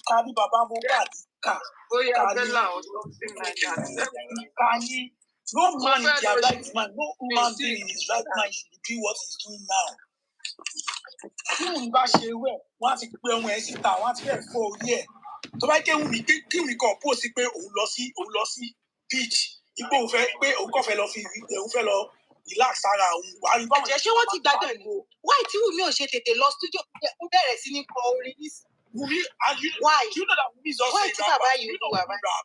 S4: Kárí bàbá Mohbad ká.
S5: Bóyá Bella or something like that.
S4: Kárí no man in their right mind, no human being in his right mind should do what he's doing now. Tí òun bá ṣe wẹ̀, wọ́n á ti pé ọmọ ẹ̀ síta, wọ́n á ti fẹ́ fọ́ orí ẹ̀. Tó bá jẹ́ kí wùmí kan pò sí pé òun lọ sí beach, ipò òun fẹ́ pé òun kàn fẹ́ lọ fi òun fẹ́ lọ relax ara òun wà á rí báwọn
S3: ṣé wọ́n ti gbàgbé ni why tí Wùmí ò ṣe tètè lọ studio ó bẹ̀rẹ̀ sí ní kọ orin nísìnyí.
S4: Wùmí, and
S3: why?
S4: Do you know that Wùmí is also
S3: why
S4: a
S3: tí
S4: rapper?
S3: bàbá
S4: Do
S3: yìí
S4: you
S3: wù
S4: know
S3: bàbá?
S4: Wùmí rap?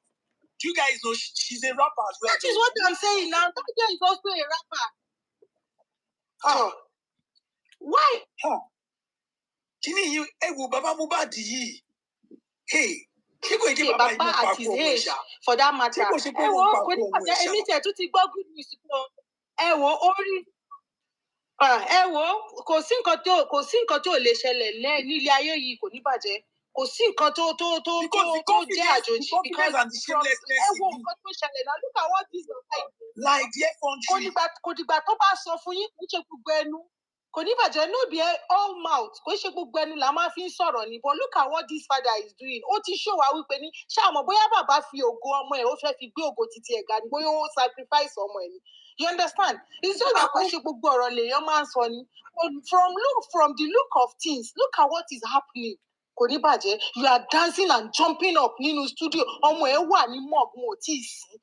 S4: Do you guys know she's a rapper as well?
S3: That is what I'm saying now. That girl is also a rapper. Why?
S4: Kini yìí ẹ wo bàbá Mohbad yìí. Hey, ṣé kò ṣe bàbá
S3: Baba at his age for that matter. Ẹ wo kò ní pàṣẹ èmi tẹ̀ tún ti gbọ́ good news kan. Ẹ wo orí. Ẹ wo kò sí nǹkan tó lè ṣẹlẹ̀ nílé ayé yìí kò ní bàjẹ́. Kò sí nǹkan tó jẹ́ àjòjì because ẹ wo nǹkan tó ṣẹlẹ̀ náà look at what this is
S4: like the country.
S3: Kò dìgbà tó bá sọ fún yín kò ṣe gbogbo ẹnu. Kò ní bàjẹ́ no be all mouth kò ṣe gbogbo ẹnu la máa fi ń sọ̀rọ̀ ni but look at what this father is doing. Ó ti show wa wípé ní ṣáàmọ̀ bóyá bàbá fi ògo ọmọ ẹ̀ ó fẹ́ fi gbé ògo títí ẹ̀ ga ni bóyá ó sacrifice ọmọ ẹ̀ ni. You understand? It's just that kò ṣe gbogbo ọ̀rọ̀ lèèyàn máa ń sọ ni. From the look of things, look at what is happening. Kò ní bàjẹ́ you are dancing and jumping up nínú studio ọmọ ẹ̀ wà ní mọ̀ọ́gùn ò tí ì sí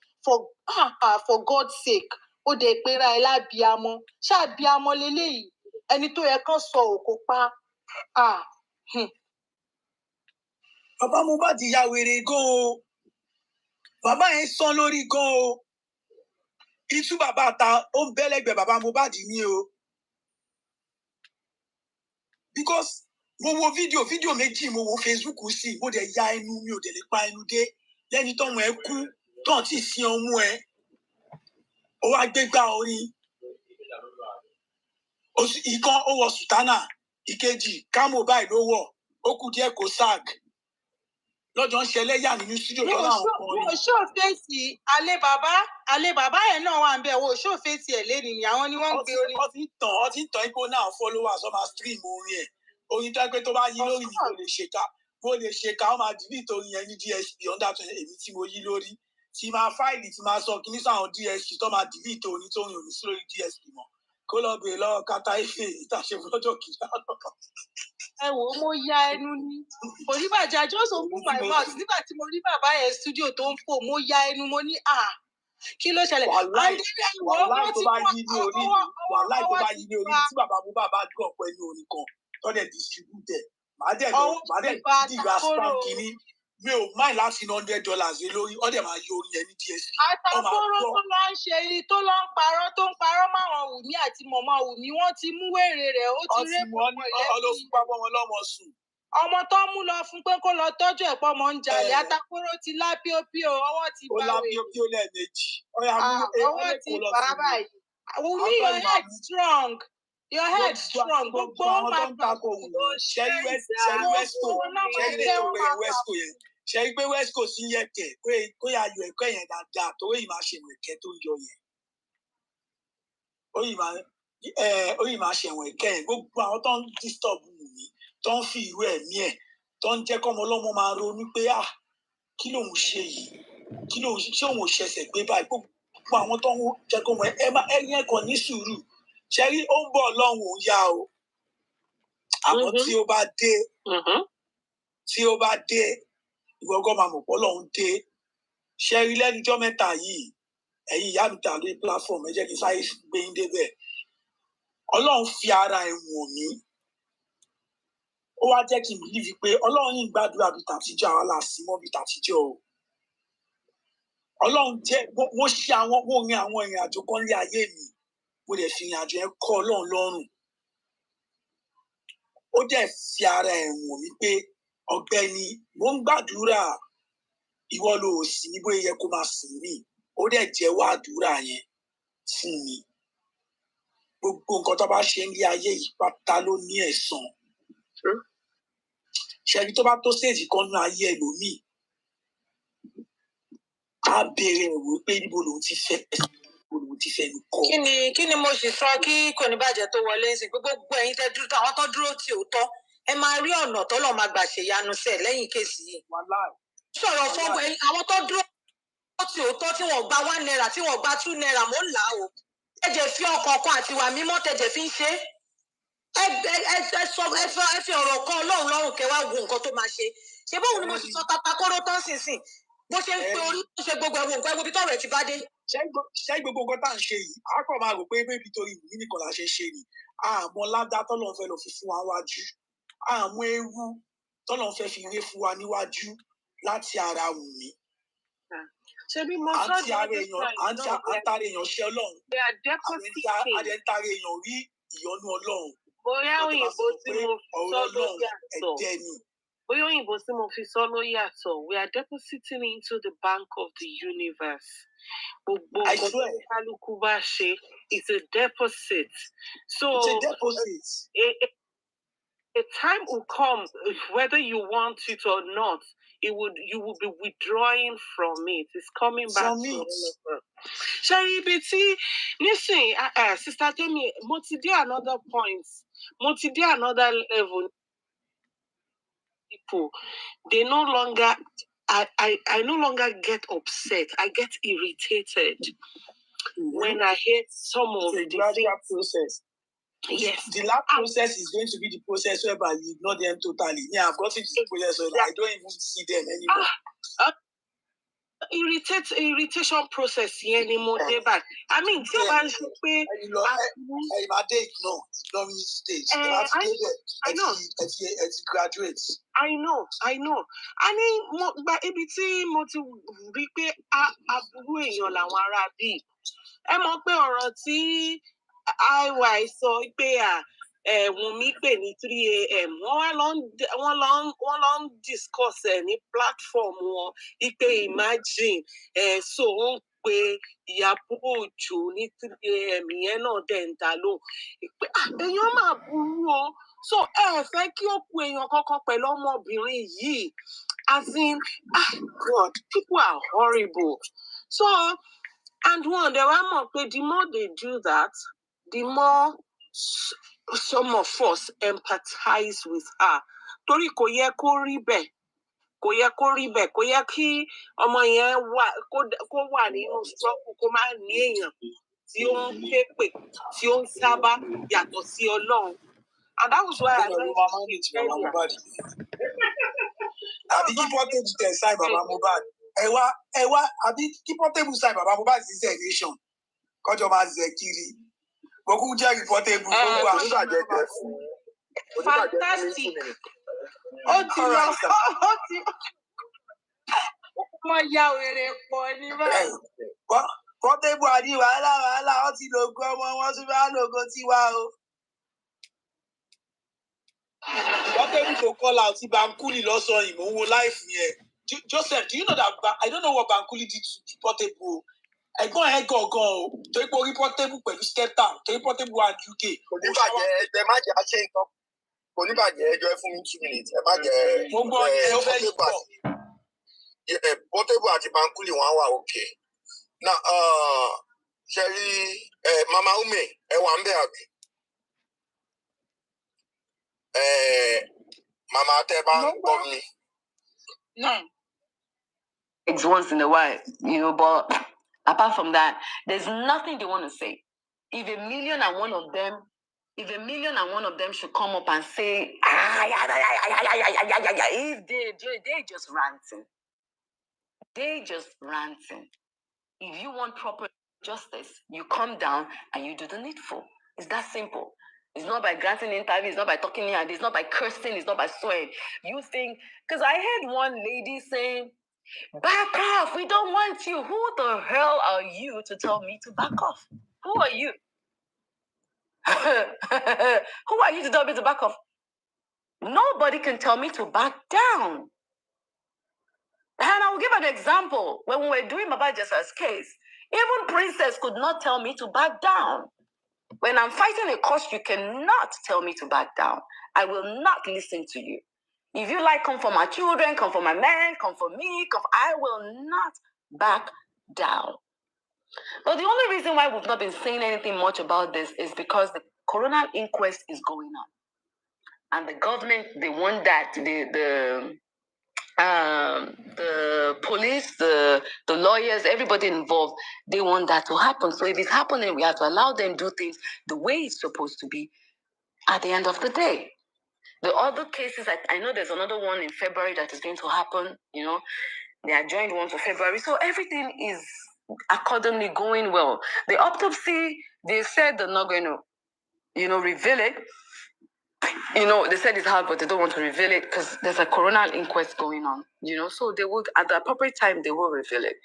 S3: for God's sake ó dẹ̀ pera ẹ̀ lábíamọ ṣáàbíamọ leléyìí ẹni tó yẹ kán sọ òkò pa.
S4: Bàbá Mohbad ya wèrè gan o bàbá yẹn sán lórí gan o itú bàbá ta ó ń bẹ́lẹ́gbẹ̀ẹ́ bàbá Mohbad ní o because mo wo fídíò méjì mo wo Facebook sí mo dẹ̀ ya ẹnu mi ò dẹ̀ lè pa ẹnu dé lẹ́ni tọ́mọ ẹ kú tán tí ì sin ọmú ẹ ó wá gbégbá orin ìkan ó wọ sùtánà ìkejì kámò báyìí ló wọ̀ ó kù díẹ̀ kó sag lọ́jọ́ ń ṣẹlẹ́yà nínú studio tó láwọn kan rí.
S3: Wo ṣó fèsì alẹ́ bàbá yẹn náà wà ń bẹ̀ wo ṣó fèsì ẹ̀ lẹ́nu ni àwọn ni wọ́n ń gbé orin.
S4: Wọ́n ti ń tàn ipò náà followers ọmọ stream orin ẹ̀ orin tó pé tó bá yí lórí ni mo lè ṣèkà ó máa delete orin yẹn ní DSP under 20 èmi tí mo yí lórí tí máa fáìlì tí máa sọ kí ní sáwọn DSP tó máa delete orin tó rìn òní sí lórí DSP mọ́ kó lọ bèèrè lọ́wọ́ kátà ife ìtàṣe lọ́jọ́ kìlá lọ́kàn.
S3: Ẹ wò ó mo ya ẹnu ní oníbàjẹ́ I just open my mouth nígbà tí mo rí bàbá yẹn studio tó ń fò mo ya ẹnu mo ní kí ló ṣẹlẹ̀.
S4: wàláì tó bá yí ní orí tí bàbá mú bàbá dùn ọ̀pọ̀ ẹni orin kan tó dẹ̀ distribute màá dẹ̀ dìgbà spam kìíní mi ò máì láti $100 lé lórí ó dẹ̀ máa yọ orin yẹn ní DSP.
S3: Àtàkùrọ̀ tó lọ ń ṣe tó lọ ń parọ́ máwọn Wùmí àti mọ̀mọ́ Wùmí wọ́n ti mú wèrè rẹ̀ ó ti rẹ́ pọ̀pọ̀
S4: lẹ́yìn.
S3: Ọmọ tó mú lọ fún pé kó lọ tọ́jú ẹ̀pọ̀ mọ́ ń jalè Àtàkùrọ̀ ti lá píópíó ọwọ́ ti bá wèrè.
S4: Ó lá píópíó lẹ́ẹ̀mejì.
S3: Ọwọ́ ti bá báyìí. Wùmí your head strong. Your head strong. Gbogbo
S4: àwọn tó ń takò Wùmí ṣẹ́rí Wesco yẹn. Ṣé pé Wesco sí yẹ̀kẹ̀ kó yà yọ ẹ̀kọ́ yẹn dáadáa tó yìí máa ṣe ẹ̀kẹ́ tó ń yọ yẹn. Ó yìí máa ṣẹ̀wọ̀n ẹ̀kẹ́ yẹn gbogbo àwọn tó ń disturb Wùmí tó ń fi ìwé ẹ̀mí ẹ̀ tó ń jẹ́ kọ́mọ ọlọ́mọ máa ronú pé kí lòun ṣe yìí kí lòun ṣe òun ò ṣẹ̀ṣẹ̀ gbé báyìí gbogbo àwọn tó ń jẹ́ kọ́mọ ẹ̀yìn ẹ̀kọ́ ní sùúrù ṣe rí ó ń bọ̀ ọlọ́run òun yá o àmọ́ tí ó bá dé ìwọ́gọ́ máa mọ̀ pé ọlọ́run dé ṣe rí lẹ́nujọ́ mẹ́ta yìí ẹ̀yin ìyá mi tà lórí platform ẹ jẹ́ kí sáyé gbé yín débẹ̀ ọlọ́run fi ara ẹ̀ wọ̀n mí ó wá jẹ́ kí n bìlíìfì pé ọlọ́run yìí ń gbàdúrà bíi tàtijọ́ àwa là sí mọ́ bíi tàtijọ́ o ọlọ́run jẹ́ mo ṣe mo rin àwọn ìrìn àjò kan lé ayé mi mo dẹ̀ fi ìrìn àjò yẹn kọ́ ọlọ́run lọ́rùn ó dẹ̀ fi ara ẹ̀ wọ̀n mí pé ọ̀gbẹ́ni mo ń gbàdúrà ìwọ ló sì ní bóyá yẹ kó máa sìn mí ó dẹ̀ jẹ́wọ́ àdúrà yẹn fún mi gbogbo nǹkan tó bá ṣe ń lé ayé yìí pátá ló ní ẹ̀san ṣẹ́ni tó bá tó stage kan nínú ayé ẹlòmíì á béèrè ẹ̀wò pé níbo lòun ti fẹ́ mi kọ́.
S3: kí ni mo sì sọ kí kò ní bàjẹ́ tó wọlé ń sìn pé gbogbo ẹ̀yin tẹ́ dúró àwọn tó dúró tí ò tọ́ ẹ máa rí ọ̀nà tọ́lọ̀ máa gbà ṣèyanu sẹ̀ lẹ́yìn kéèsì yìí. sọ̀rọ̀ fún àwọn tó dúró tí ò tọ́ tí wọ́n gba $1 tí wọ́n gba $2 mò ń là á o tẹ̀jẹ̀ fi ọkàn kan àti wà mímọ́ tẹ̀jẹ̀ fi ń ṣe ẹ fi ọ̀rọ̀ kan Ọlọ́run lọ́rùn kẹ́ wá wo nǹkan tó máa ṣe bóun ni mo sì sọ tatakóró tán sínsìn
S2: bó ṣe ń pe orí ṣe gbogbo ẹ̀wọ̀n nǹkan ẹ̀wọ̀n bí tọ́rọ̀ ẹ̀ ti bá dé.
S4: ṣé gbogbo nǹkan tá à ń ṣe yìí a kàn máa rò pé bébí torí ìwé nìkan la ṣe ń ṣe ni àmọ́ ládá tọ́lọ́ fẹ́ lọ fi fún wa wájú àmọ́ ewu tọ́lọ́ fẹ́ fi ré fún wa níwájú láti ara Wùmí.
S3: ṣebí mo sọ
S4: àti ara èèyàn àtàrà èèyàn ṣe Ọlọ́run àdẹ́ntàrà èèyàn rí ìyọ́nú Ọlọ́run.
S3: bóyá òyìnbó tí mo fi sọ ló yàtọ̀ bóyá òyìnbó tí mo fi sọ ló yàtọ̀ we are depositing into the bank of the universe. gbogbo nǹkan tí kálukú bá ṣe it's a deposit. So
S4: it's a deposit.
S3: A time will come, whether you want it or not, you will be withdrawing from it. It's coming back
S4: from
S3: to
S4: it.
S3: all of us. Sharibiti, listen, Sister Temi, mo ti dé another point. Mo ti dé another level. People, they no longer, I no longer get upset. I get irritated when I hear some of the
S4: gradual process.
S3: Yes.
S4: The last process is going to be the process whereby you ignore them totally. Yeah, I've got into the process where I don't even see them anymore.
S3: Irritation process yẹn ni mo dé bá. I mean, tí o bá ń ṣe pé.
S4: Ìmàdé ignore ignoring stage. I know. It's graduate.
S3: I know. A ní ibi tí mo ti rí pé aburú èèyàn làwọn ará bíi. Ẹ mọ̀ pé ọ̀rọ̀ tí IY sọ pé Wùmí pè ní 3 a.m. wọ́n lọ ń discuss ní platform wọn ipe imagine so wọ́n pe Iyabo Òjó ní 3 a.m. yẹn náà dẹ̀ ń dá lóhùn èèyàn máa burú o so fẹ́ kí ó ku èèyàn kankan pẹ̀lú ọmọbìnrin yìí as in God people are horrible so and one they were more pé the more they do that the more some of us empathize with her. Torí kò yẹ kó rí bẹ́ẹ̀. Kò yẹ kí ọmọ yẹn kó wà nínú struggle kó má ní èèyàn tí ó ń képe tí ó ń sábà yàtọ̀ sí Ọlọ́run. And that was why I managed to
S4: Mohbad. Àbí kí Portable tẹ̀ sáì bàbá Mohbad. Ẹ wá àbí kí Portable sáì bàbá Mohbad sí Zẹ̀ Nation. Kọjọ máa zẹ̀ kiri. Gbogbo jẹ́ Portable gbogbo
S3: àṣàjẹjẹ fún fantastic. Ó ti lọ wọ́n ya wèrè pọ̀ ní báyìí.
S4: Portable àdí wàhálà ó ti lògo ọmọ wọn tún bá lògo tiwa o. Portable to call out ti Bankuli lọ́sàn-án ìmọ̀ owó life yẹn. Joseph, do you know that I don't know what Bankuli did to Portable? Ẹ̀gbọ́n ẹ̀ gangan o torí pé orí Portable pẹ̀lú Skepta torí Portable wà ní UK.
S6: Oníbàjẹ́ ẹjọ́ ẹ má jẹ́ àṣẹ nǹkan. Oníbàjẹ́ ẹjọ́ ẹ fún mi 2 minutes ẹ má jẹ́.
S4: Mo gbọ́ ẹ ó fẹ́ yí pọ̀.
S6: Portable àti Bankuli wọn wà òkè. Now ṣe rí Mama Ume ẹ wà ń bẹ̀ àbí? Mama tẹ bá ń gbọ́ mi.
S3: No.
S2: It's once in a while, but apart from that, there's nothing they want to say. If a million and one of them should come up and say, if they just ranting. They just ranting. If you want proper justice, you come down and you do the needful. It's that simple. It's not by granting interviews, it's not by talking here, it's not by cursing, it's not by swearing. You think, because I heard one lady saying, back off, we don't want you. Who the hell are you to tell me to back off? Who are you? Who are you to tell me to back off? Nobody can tell me to back down. And I will give an example. When we were doing Baba Jesa's case, even Princess could not tell me to back down. When I'm fighting a cause, you cannot tell me to back down. I will not listen to you. If you like, come for my children, come for my man, come for me, I will not back down. But the only reason why we've not been saying anything much about this is because the Coronal inquest is going on. And the government, they want that, the police, the lawyers, everybody involved, they want that to happen. So if it's happening, we have to allow them do things the way it's supposed to be at the end of the day. The other cases, I know there's another one in February that is going to happen, They adjourned one to February. So everything is accordingly going well. The autopsy, they said they're not going to, reveal it. They said it's hard, but they don't want to reveal it because there's a coronal inquest going on, so they would, at the appropriate time, they will reveal it.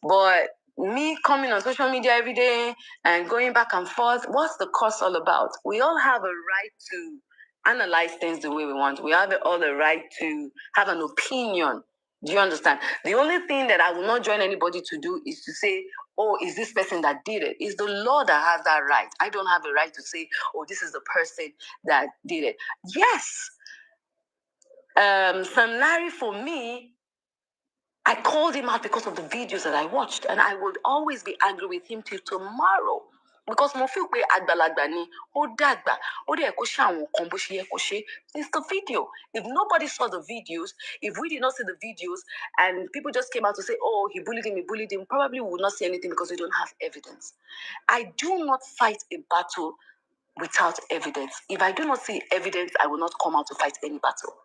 S2: But me coming on social media every day and going back and forth, what's the cost all about? We all have a right to analyze things the way we want. We have all the right to have an opinion. Do you understand? The only thing that I will not join anybody to do is to say, oh, is this person that did it? It's the law that has that right. I don't have the right to say, oh, this is the person that did it. Yes. Sam Larry, for me, I called him out because of the videos that I watched, and I would always be angry with him till tomorrow. Because mo feel pé àgbàlagbà ni, ó dàgbà, ó dẹ̀ kó ṣe àwọn nǹkan bó ṣe yẹ kó ṣe. It's the video. If nobody saw the videos, if we did not see the videos, and people just came out to say, oh, he bullied him, probably we would not see anything because we don't have evidence. I do not fight a battle without evidence. If I do not see evidence, I will not come out to fight any battle.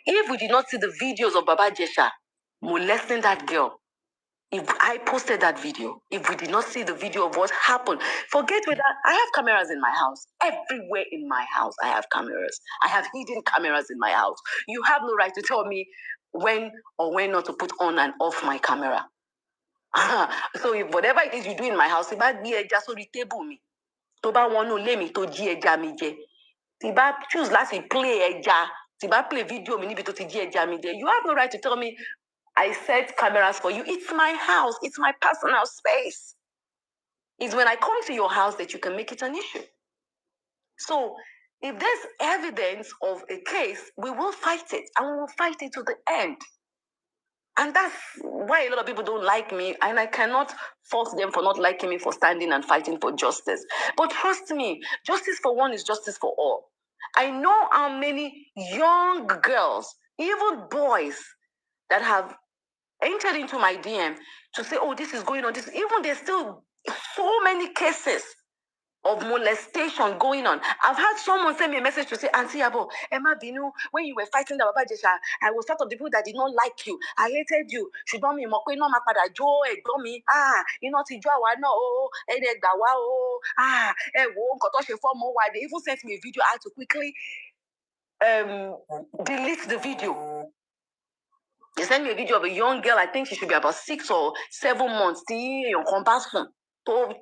S2: If we did not see the videos of Baba Jesha molesting that girl, if I posted that video, if we did not see the video of what happened, forget whether I have cameras in my house. Everywhere in my house, I have cameras. I have hidden cameras in my house. You have no right to tell me when or when not to put on and off my camera. So if whatever it is you do in my house, if I be just so table me, to ba wonu le mi to ji eja mi je. If I choose last play eja, if I play video mi níbi tó ti ji eja mi je, you have no right to tell me I set cameras for you. It's my house. It's my personal space. It's when I come to your house that you can make it an issue. So if there's evidence of a case, we will fight it, and we will fight it to the end. And that's why a lot of people don't like me, and I cannot fault them for not liking me for standing and fighting for justice. But trust me, justice for one is justice for all. I know how many young girls, even boys, that have entered into my DM to say, oh, this is going on. Even there's still so many cases of molestation going on. I've had someone send me a message to say, Auntie Iyabo, Emma Binu, when you were fighting the Baba Jesha, I was part of the people that did not like you. I hated you. Ṣùgbọ́n mi mọ̀ pé iná máa padà jó ẹ̀gbọ́n mi. Iná ti jó àwa náà o. Ẹ̀dẹ̀ gbà wá o. Ẹ wo nǹkan tó ṣe fọ́mọ wa. They even sent me a video. I had to quickly delete the video. They sent me a video of a young girl. I think she should be about 6 or 7 months. To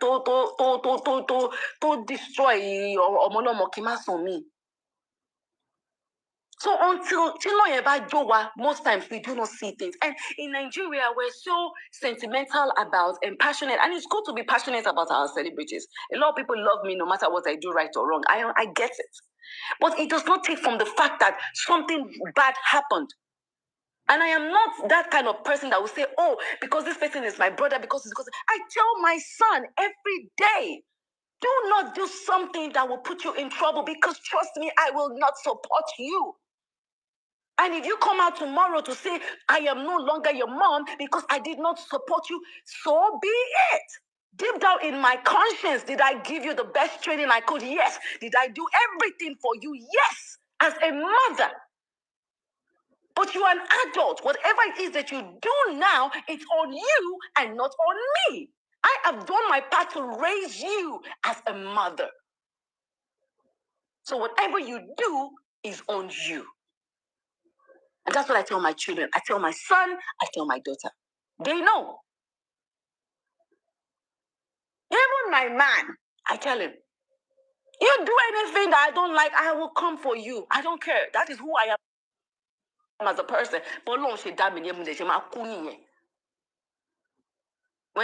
S2: destroy or me. So until most times we do not see things. And in Nigeria, we're so sentimental about and passionate. And it's good to be passionate about our celebrities. A lot of people love me no matter what I do, right or wrong. I get it. But it does not take from the fact that something bad happened. And I am not that kind of person that will say, oh, because this person is my brother, because I tell my son every day, do not do something that will put you in trouble, because trust me, I will not support you. And if you come out tomorrow to say, I am no longer your mom because I did not support you, so be it. Deep down in my conscience, did I give you the best training I could? Yes. Did I do everything for you? Yes. As a mother. But you are an adult. Whatever it is that you do now, it's on you and not on me. I have done my part to raise you as a mother. So whatever you do is on you. And that's what I tell my children. I tell my son, I tell my daughter. They know. Even my man, I tell him, you do anything that I don't like, I will come for you. I don't care. That is who I am as a person. When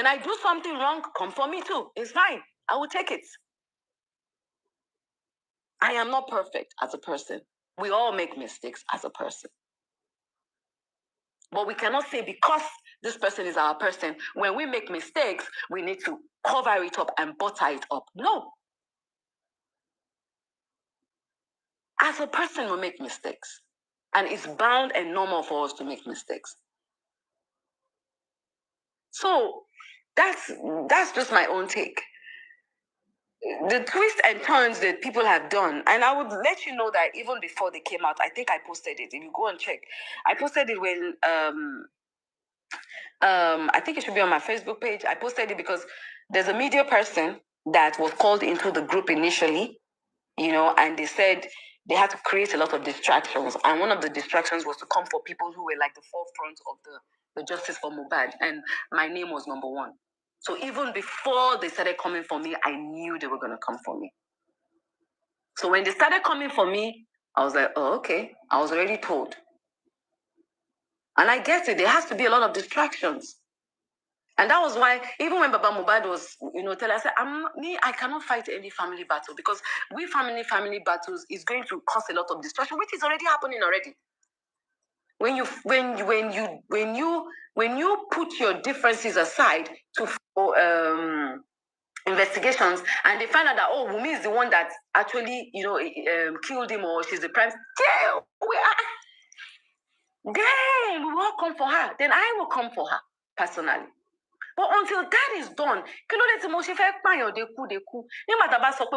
S2: I do something wrong, come for me too. It's fine. I will take it. I am not perfect as a person. We all make mistakes as a person. But we cannot say because this person is our person, when we make mistakes, we need to cover it up and butter it up. No. As a person, we make mistakes. And it's bound and normal for us to make mistakes. So that's just my own take. the twists and turns that people have done, and I would let you know that even before they came out, I think I posted it. If you go and check, I posted it when I think it should be on my Facebook page. I posted it because there's a media person that was called into the group initially, and they said they had to create a lot of distractions, and one of the distractions was to come for people who were like the forefront of the justice for Mohbad, and my name was number one. So even before they started coming for me, I knew they were going to come for me. So when they started coming for me, I was like, oh, okay. I was already told. And I get it. There has to be a lot of distractions. And that was why, even when Baba Mohbad was, telling us, I cannot fight any family battle, because we family battles is going to cause a lot of distraction, which is already happening already. When you put your differences aside to investigations, and they find out that Wunmi is the one that actually killed him, or she's the prime. Then we will come for her. Then I will come for her personally. But until that is done,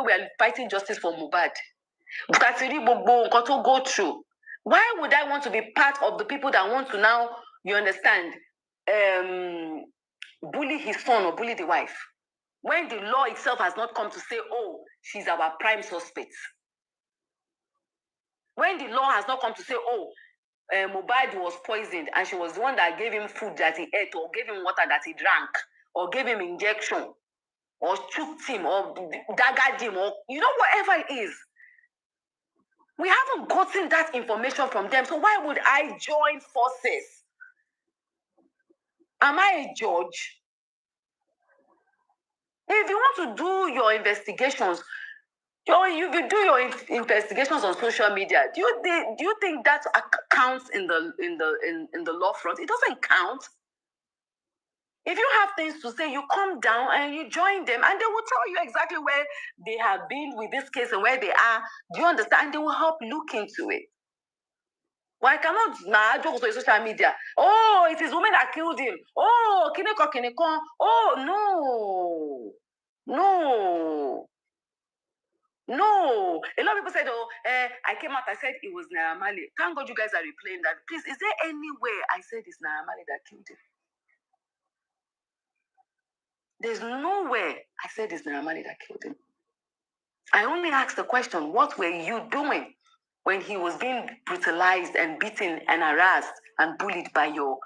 S2: we are fighting justice for Mohbad. Go through. Why would I want to be part of the people that want to now, you understand, bully his son or bully the wife, when the law itself has not come to say, oh, she's our prime suspect? When the law has not come to say, oh, Mohbad was poisoned and she was the one that gave him food that he ate, or gave him water that he drank, or gave him injection, or choked him, or daggered him, or whatever it is. We haven't gotten that information from them. So why would I join forces? Am I a judge? If you want to do your investigations, you do your investigations on social media, do you think that counts in the law front? It doesn't count. If you have things to say, you come down and you join them, and they will tell you exactly where they have been with this case and where they are. Do you understand? They will help look into it. Why cannot joke on social media? Oh, it is women that killed him. Oh, kineko. Oh, no. A lot of people said, I came out, I said it was Naira Marley. Thank God you guys are replaying that. Please, is there anywhere I said it's Naira Marley that killed him? There's nowhere I said it's Naira Marley that killed him. I only asked the question, what were you doing when he was being brutalized and beaten and harassed and bullied by your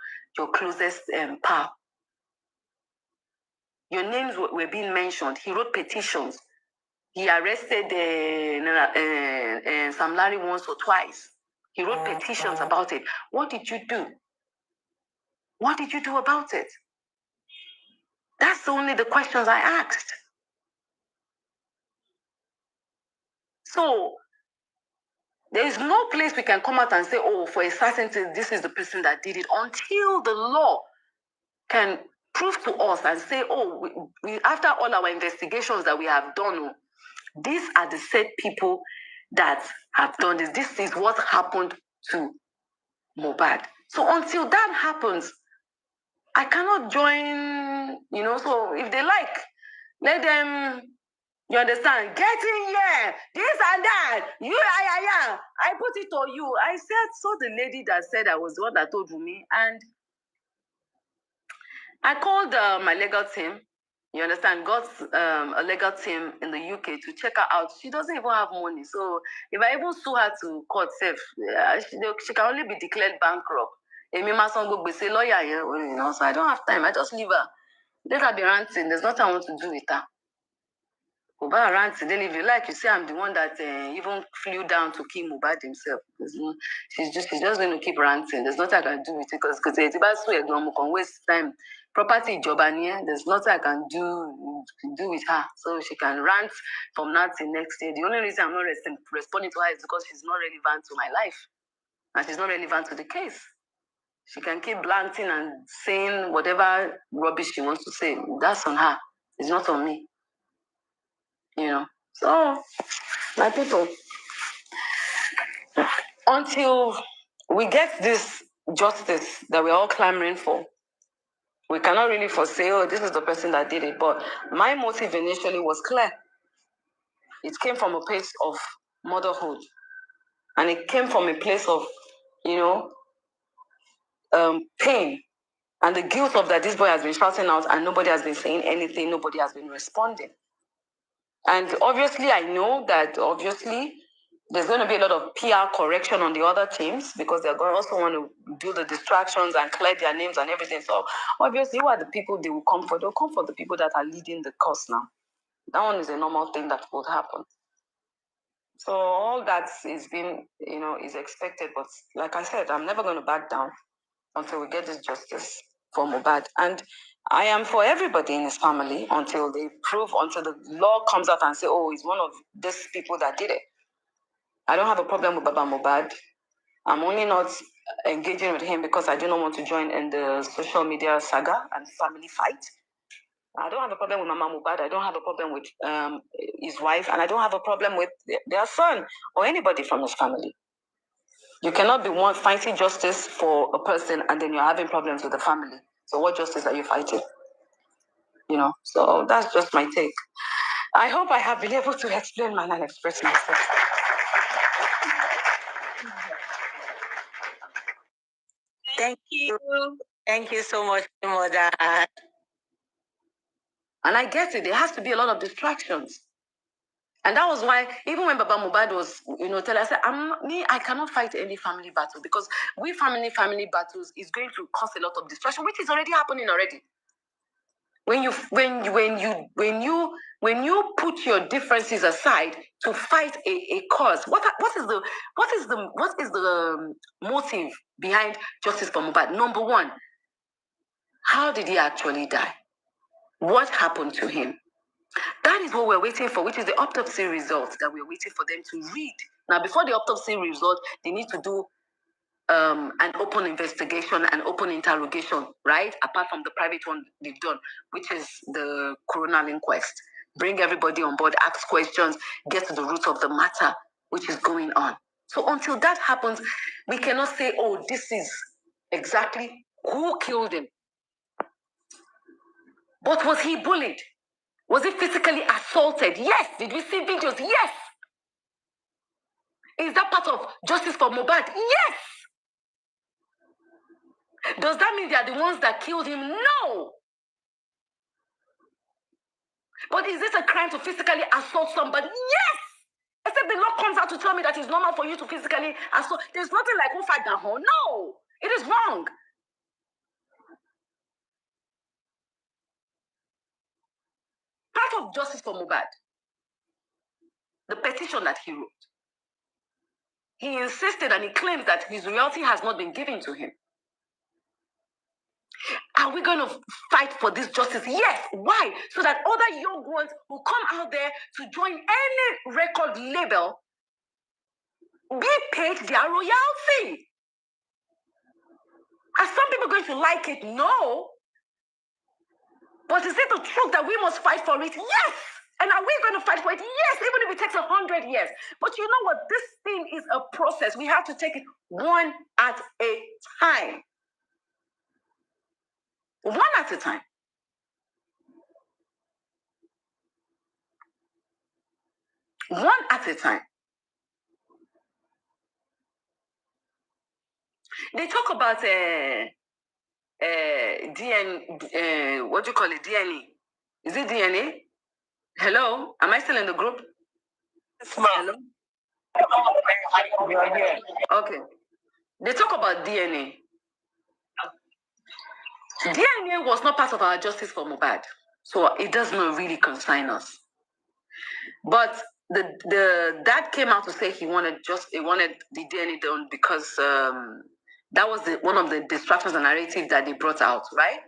S2: closest pal? Your names were being mentioned. He wrote petitions. He arrested Sam Larry once or twice. He wrote petitions about it. What did you do? What did you do about it? That's only the questions I asked. So there is no place we can come out and say, oh, for a certainty, this is the person that did it, until the law can prove to us and say, oh, we after all our investigations that we have done, these are the said people that have done this. This is what happened to Mohbad. So until that happens, I cannot join, so if they like, let them, you understand, get in here, this and that, I put it on you. I saw the lady that said I was the one that told me, and I called my legal team, you understand, got a legal team in the UK to check her out. She doesn't even have money, so if I even sue her to court safe, she can only be declared bankrupt. Lawyer, so I don't have time. I just leave her. Let her be ranting. There's nothing I want to do with her. Mohbad ranting. Then if you like, you say I'm the one that even flew down to kill Mohbad himself. She's just going to keep ranting. There's nothing I can do with it, because it's about so you can waste time. Property job, and there's nothing I can do with her. So she can rant from now till next year. The only reason I'm not responding to her is because she's not relevant to my life, and she's not relevant to the case. She can keep blanting and saying whatever rubbish she wants to say. That's on her. It's not on me. So, my people, until we get this justice that we're all clamoring for, we cannot really foresee, oh, this is the person that did it. But my motive initially was clear. it came from a place of motherhood. And it came from a place of, pain. And the guilt of that this boy has been shouting out and nobody has been saying anything, nobody has been responding. And obviously, I know that there's going to be a lot of PR correction on the other teams because they're going to also want to do the distractions and clear their names and everything. So obviously, who are the people they will come for? They'll come for the people that are leading the cause now. That one is a normal thing that would happen. So all that is being, is expected. But like I said, I'm never going to back down until we get this justice for Mohbad. And I am for everybody in his family until the law comes out and say, oh, he's one of these people that did it. I don't have a problem with Baba Mohbad. I'm only not engaging with him because I do not want to join in the social media saga and family fight. I don't have a problem with Mama Mohbad. I don't have a problem with his wife, and I don't have a problem with their son or anybody from his family. You cannot be one fighting justice for a person and then you're having problems with the family. So what justice are you fighting? So that's just my take. I hope I have been able to explain and express myself.
S3: Thank you. Thank you so much, Mother.
S2: And I get it. There has to be a lot of distractions. And that was why, even when Baba Mohbad was, telling us, I cannot fight any family battle because family battles is going to cause a lot of distraction, which is already happening already. When you put your differences aside to fight a cause, what is the motive behind justice for Mohbad? Number one, how did he actually die? What happened to him? That is what we're waiting for, which is the autopsy results that we're waiting for them to read. Now, before the autopsy result, they need to do an open investigation and open interrogation, right? Apart from the private one they've done, which is the Coronal inquest. Bring everybody on board, ask questions, get to the root of the matter, which is going on. So until that happens, we cannot say, oh, this is exactly who killed him. But was he bullied? Was he physically assaulted? Yes. Did we see videos? Yes. Is that part of justice for Mohbad? Yes. Does that mean they are the ones that killed him? No. But is it a crime to physically assault somebody? Yes. Except the law comes out to tell me that it's normal for you to physically assault. There's nothing like who fight that home. No. It is wrong. Part of justice for Mohbad, the petition that he wrote, he insisted and he claims that his royalty has not been given to him. Are we going to fight for this justice? Yes. Why? So that other young ones will come out there to join any record label, be paid their royalty. Are some people going to like it? No. But is it the truth that we must fight for it? Yes. And are we going to fight for it? Yes, even if it takes 100 years. But you know what? This thing is a process. We have to take it one at a time. One at a time. One at a time. They talk about DNA, what do you call it? DNA. Is it DNA? Hello? Am I still in the group? Hello? Okay. They talk about DNA. DNA was not part of our justice for Mohbad. So it does not really concern us. But the dad came out to say he wanted the DNA done because that was one of the distractions and narrative that they brought out, right?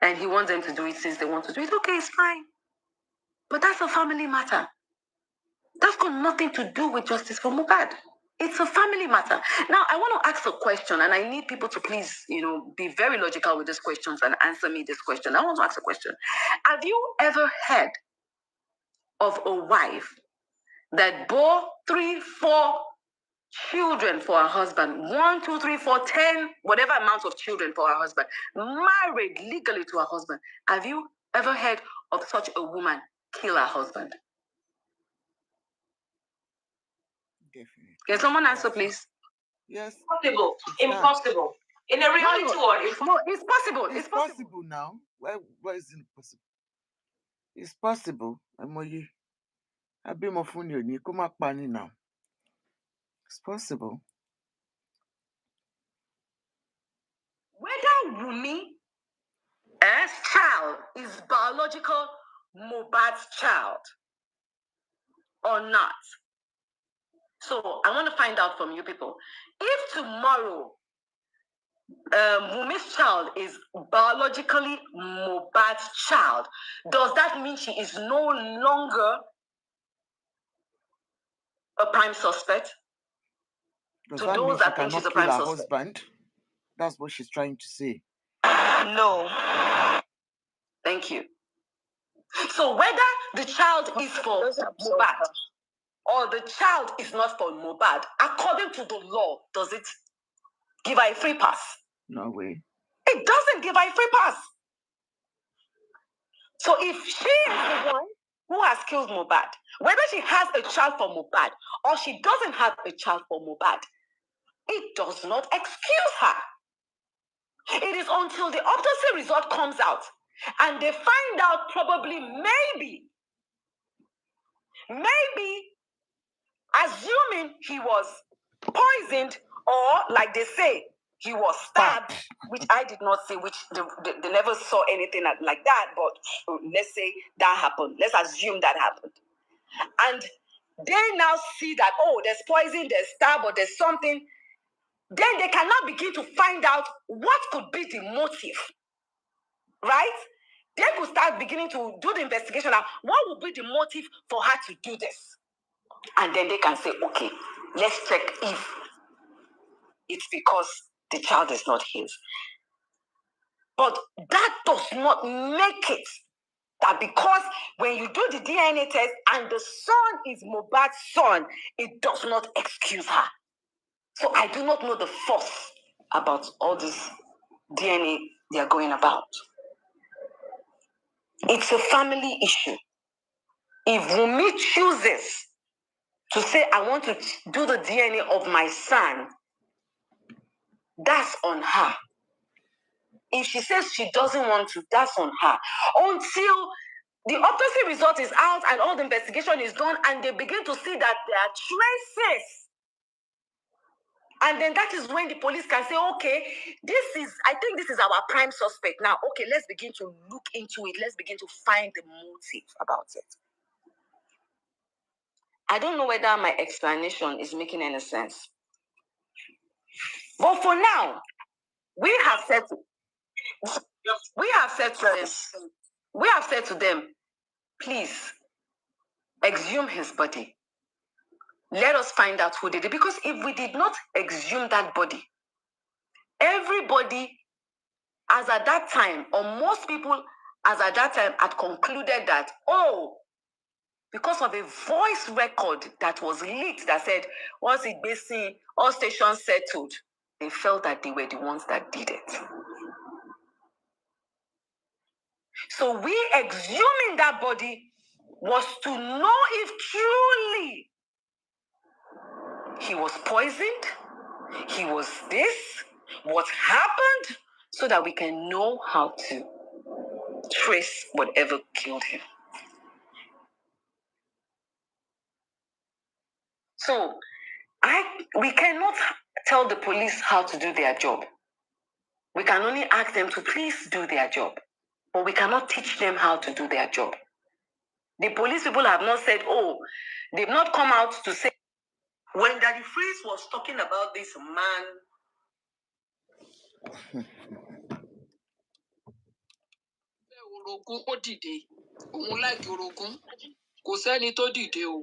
S2: And he wants them to do it since they want to do it. Okay, it's fine. But that's a family matter. That's got nothing to do with justice for Mohbad. It's a family matter. Now, I want to ask a question, and I need people to please, be very logical with these questions and answer me this question. I want to ask a question. Have you ever heard of a wife that bore 3, 4 children for her husband? 1, 2, 3, 4, 10, whatever amount of children for her husband, married legally to her husband. Have you ever heard of such a woman kill her husband? Can someone answer, please?
S7: Yes.
S3: Possible. Impossible. In a reality world,
S2: it's possible.
S7: It's possible now. Why is it possible? It's possible. I've been more funny on you. Come up, Pani now. It's possible.
S2: Whether Wunmi's child is biological Mohbad's child or not. So I want to find out from you people. If tomorrow Wunmi's child is biologically Mohbad's child, does that mean she is no longer a prime suspect?
S7: Does that mean she cannot kill her husband? That's what she's trying to say.
S2: No. Thank you. So whether the child is for Mohbad or the child is not for Mohbad, according to the law, does it give her a free pass?
S7: No way.
S2: It doesn't give her a free pass. So if she is the one who has killed Mohbad, whether she has a child for Mohbad or she doesn't have a child for Mohbad, it does not excuse her. It is until the autopsy result comes out and they find out probably maybe, assuming he was poisoned or, like they say, he was stabbed, which I did not say, which they never saw anything like that, but let's say that happened. Let's assume that happened. And they now see that, oh, there's poison, there's stab, or there's something. Then they cannot begin to find out what could be the motive, right? They could start beginning to do the investigation. Now, what would be the motive for her to do this? And then they can say, okay, let's check if it's because the child is not his. But that does not make it that because when you do the DNA test and the son is Mohbad's son, it does not excuse her. So I do not know the force about all this DNA they are going about. It's a family issue. If Wunmi chooses to say, I want to do the DNA of my son, that's on her. If she says she doesn't want to, that's on her. Until the autopsy result is out and all the investigation is done and they begin to see that there are traces. And then that is when the police can say, okay, I think this is our prime suspect. Now, okay, let's begin to look into it. Let's begin to find the motive about it. I don't know whether my explanation is making any sense. But for now, we have said to them, please exhume his body. Let us find out who did it. Because if we did not exhume that body, everybody, as at that time, or most people, as at that time, had concluded that, oh, because of a voice record that was leaked that said, once it basically, all stations settled, they felt that they were the ones that did it. So we exhuming that body was to know if truly he was poisoned, he was this, what happened, so that we can know how to trace whatever killed him. So we cannot tell the police how to do their job. We can only ask them to please do their job, but we cannot teach them how to do their job. The police people have not said, oh, they've not come out to say, when Daddy Freeze was talking about this man.
S5: Orogún ó dìde, òun láìkí orogún, kò sẹ́ni tó dìde o.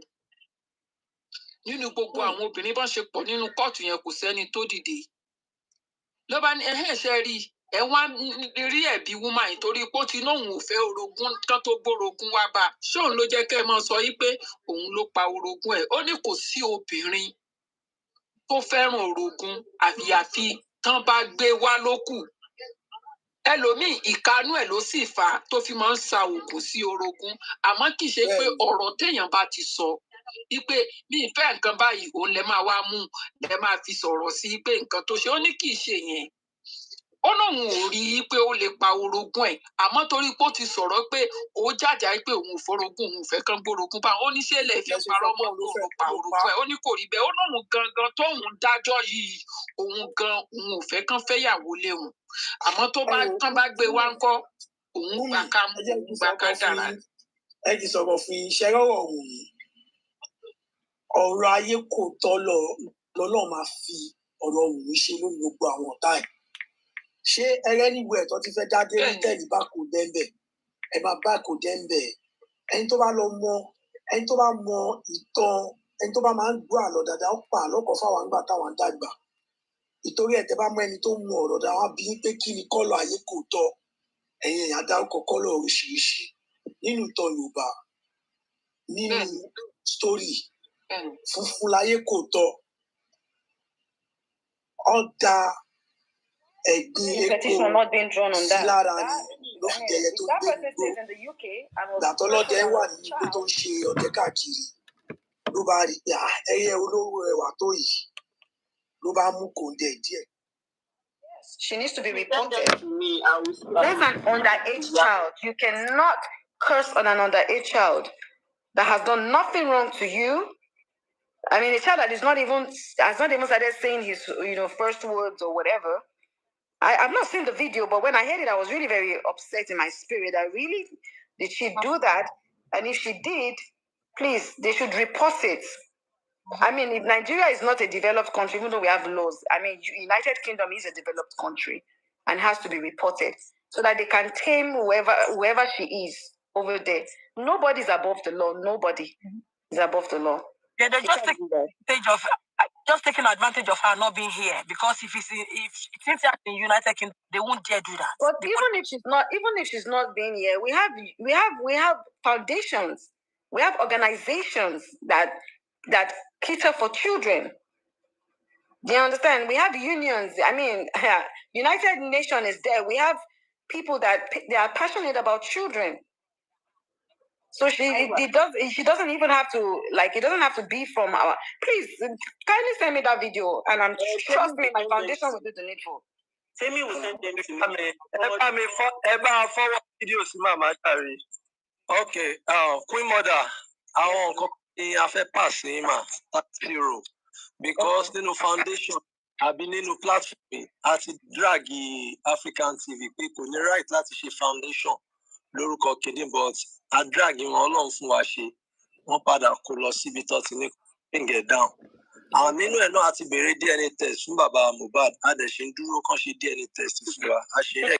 S5: Nínú gbogbo àwọn obìnrin bá ṣe pọ̀ nínú kóòtù yẹn kò sẹ́ni tó dìde. Ló bá ní ṣe rí ẹ wá rí ẹ̀bi woman yìí torí pé ó ti lóun ò fẹ́ orogún kán tó gbórogún wá bá. Ṣé òun ló jẹ́ kẹ́ ẹ máa sọ yí pé òun ló pa orogún ẹ̀? Ó ní kò sí obìnrin tó fẹ́ràn orogún àyàfi tán bá gbé wá lókù. Ẹlòmíì ìkanú ẹ̀ ló sì fà á tó fi máa ń sa òògùn sí orogún. Àmọ́ kì í ṣe pé ọ̀rọ̀ téèyàn bá ti sọ wípé mi ìfẹ́ nǹkan báyìí òun lẹ máa wá mú lẹ máa fi sọ̀rọ̀ sí pé nǹkan tó ṣe ó ní kì í ṣe yẹn ó lóun ò rí i pé ó lè pa orogún ẹ̀ àmọ́ torí pé ó ti sọ̀rọ̀ pé ó jàjà pé òun ò forogún òun ò fẹ́ kán gbórogún bá ó ní ṣe lè fi parọ́ mọ́ òun pa orogún ẹ̀ ó ní kò rí bẹ́ẹ̀ ó lóun gangan tóun dájọ́ yìí òun ò fẹ́ kán fẹ́yàwó léwu àmọ́ tó bá tán bá gbé wá ńkọ́ òun gbà ká mú òun gbà ká dára.
S4: ẹ ti sọ̀rọ̀ fún iṣẹ́ rọ̀rọ̀ wò yìí ọ̀rọ̀ ayé kò tọ́ lọ́lọ́ máa fi ọ̀rọ̀ òun ṣe lórí gbogbo àwọn ọ̀tá ẹ̀ ṣé ẹrẹ́nìwò ẹ̀tọ́ ti fẹ́ jáde ní tẹ̀lé bá kò dẹ́ńbẹ̀ ẹ máa bá kò dẹ́ńbẹ̀ ẹni tó bá mọ ìtàn ẹni tó bá máa ń gbọ́ àlọ́ dáadáa ó pa àlọ́ kan fáwọn àgbà táwọn ń dàgbà ìtorí ẹ̀ tẹ́ bá mọ ẹni tó mọ ọ̀rọ̀ dáa wá bí pé kí ni kọ́lọ̀ ayé kò tọ́ ẹ̀yin èèyàn dárúkọ kọ́lọ̀ oríṣiríṣi nínú ìtàn Yorùbá nínú sítórì funfun láyé kò tọ́ ọ̀dà ẹ̀gbin epo sí lára ni ló fi jẹyẹ tó gbé gbó gbàtọ́lọ́dẹ wà nínú igbó tó ń ṣe ọdẹ káàkiri ló bá rí pé ẹyẹ olówó ẹwà tó yìí ló bá mú kòńdẹ díẹ̀.
S2: She needs to be reported. There's an underage child. You cannot curse on an underage child that has done nothing wrong to you. I mean, a child that has not even started saying his, first words or whatever. I've not seen the video, but when I heard it, I was really very upset in my spirit. Did she do that? And if she did, please, they should report it. I mean, if Nigeria is not a developed country, even though we have laws, I mean, United Kingdom is a developed country and has to be reported so that they can tame whoever she is over there. Nobody's above the law. Nobody is above the law.
S8: Yeah, they're just taking advantage of her not being here because if it's in the United Kingdom, they won't dare do that.
S2: But even if she's not being here, we have foundations, we have organizations that cater for children. Do you understand? We have unions. I mean, United Nations is there. We have people that they are passionate about children. So she doesn't even have to, it doesn't have to be from our. Please, kindly send me that video, and trust me, my foundation will do the needful.
S8: Tell me, will send them to me. Ever forward videos, Mama. Okay, Queen Mother, I want to pass ma 0 because the foundation I've been in a platform at draggy African TV. People need right láti ṣe foundation. Lórúkọ kéde but a drag wọn Ọlọ́run fún wa ṣe wọ́n padà kó lọ síbi tó ti ní get down àwọn nínú ẹ̀ náà àti béèrè DNA test fún bàbá Mohbad a dẹ̀ ṣe ń dúró kán ṣe DNA test fún wa a ṣe ẹ̀.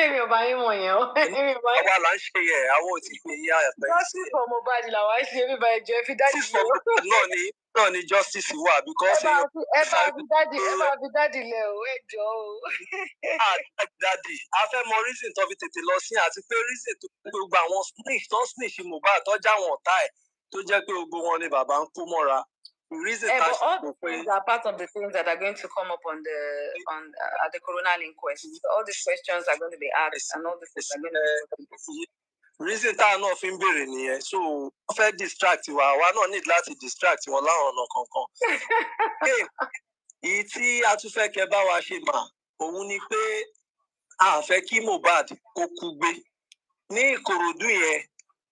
S2: Èmi ò bá yín mọ̀ yẹn o.
S8: Àwa là ń ṣe yẹ àwọn ò tí ì pè é yá ẹ̀pẹ́.
S2: Justice for Mohbad làwọn ṣe é bíbá ẹjọ́ fi dájú
S8: yìí. náà ni justice wà because
S2: ẹ bá fi dáàdì lẹ o ẹjọ́ o.
S8: Dáàdì a fẹ́ mọ reason tó fi tètè lọ sí àti pé reason tó gbogbo àwọn snitch Mohbad tó já wọn ọ̀tá ẹ̀ tó jẹ́ pé gbogbo wọn ni bàbá ń kó mọ́ra.
S2: But all the things are part of the things that are going to come up at the Coronal inquest. All these questions are going to be asked, and all the things are going to be
S8: reason táwọn náà fi ń béèrè nìyẹn so wọ́n fẹ́ distract wa àwa náà need láti distract wọn láwọn ọ̀nà kankan. Èyí tí a tún fẹ́ kẹ́ bá wa ṣe mà òun ni pé a fẹ́ kí Mohbad kó kú gbé ní Ìkòròdú yẹn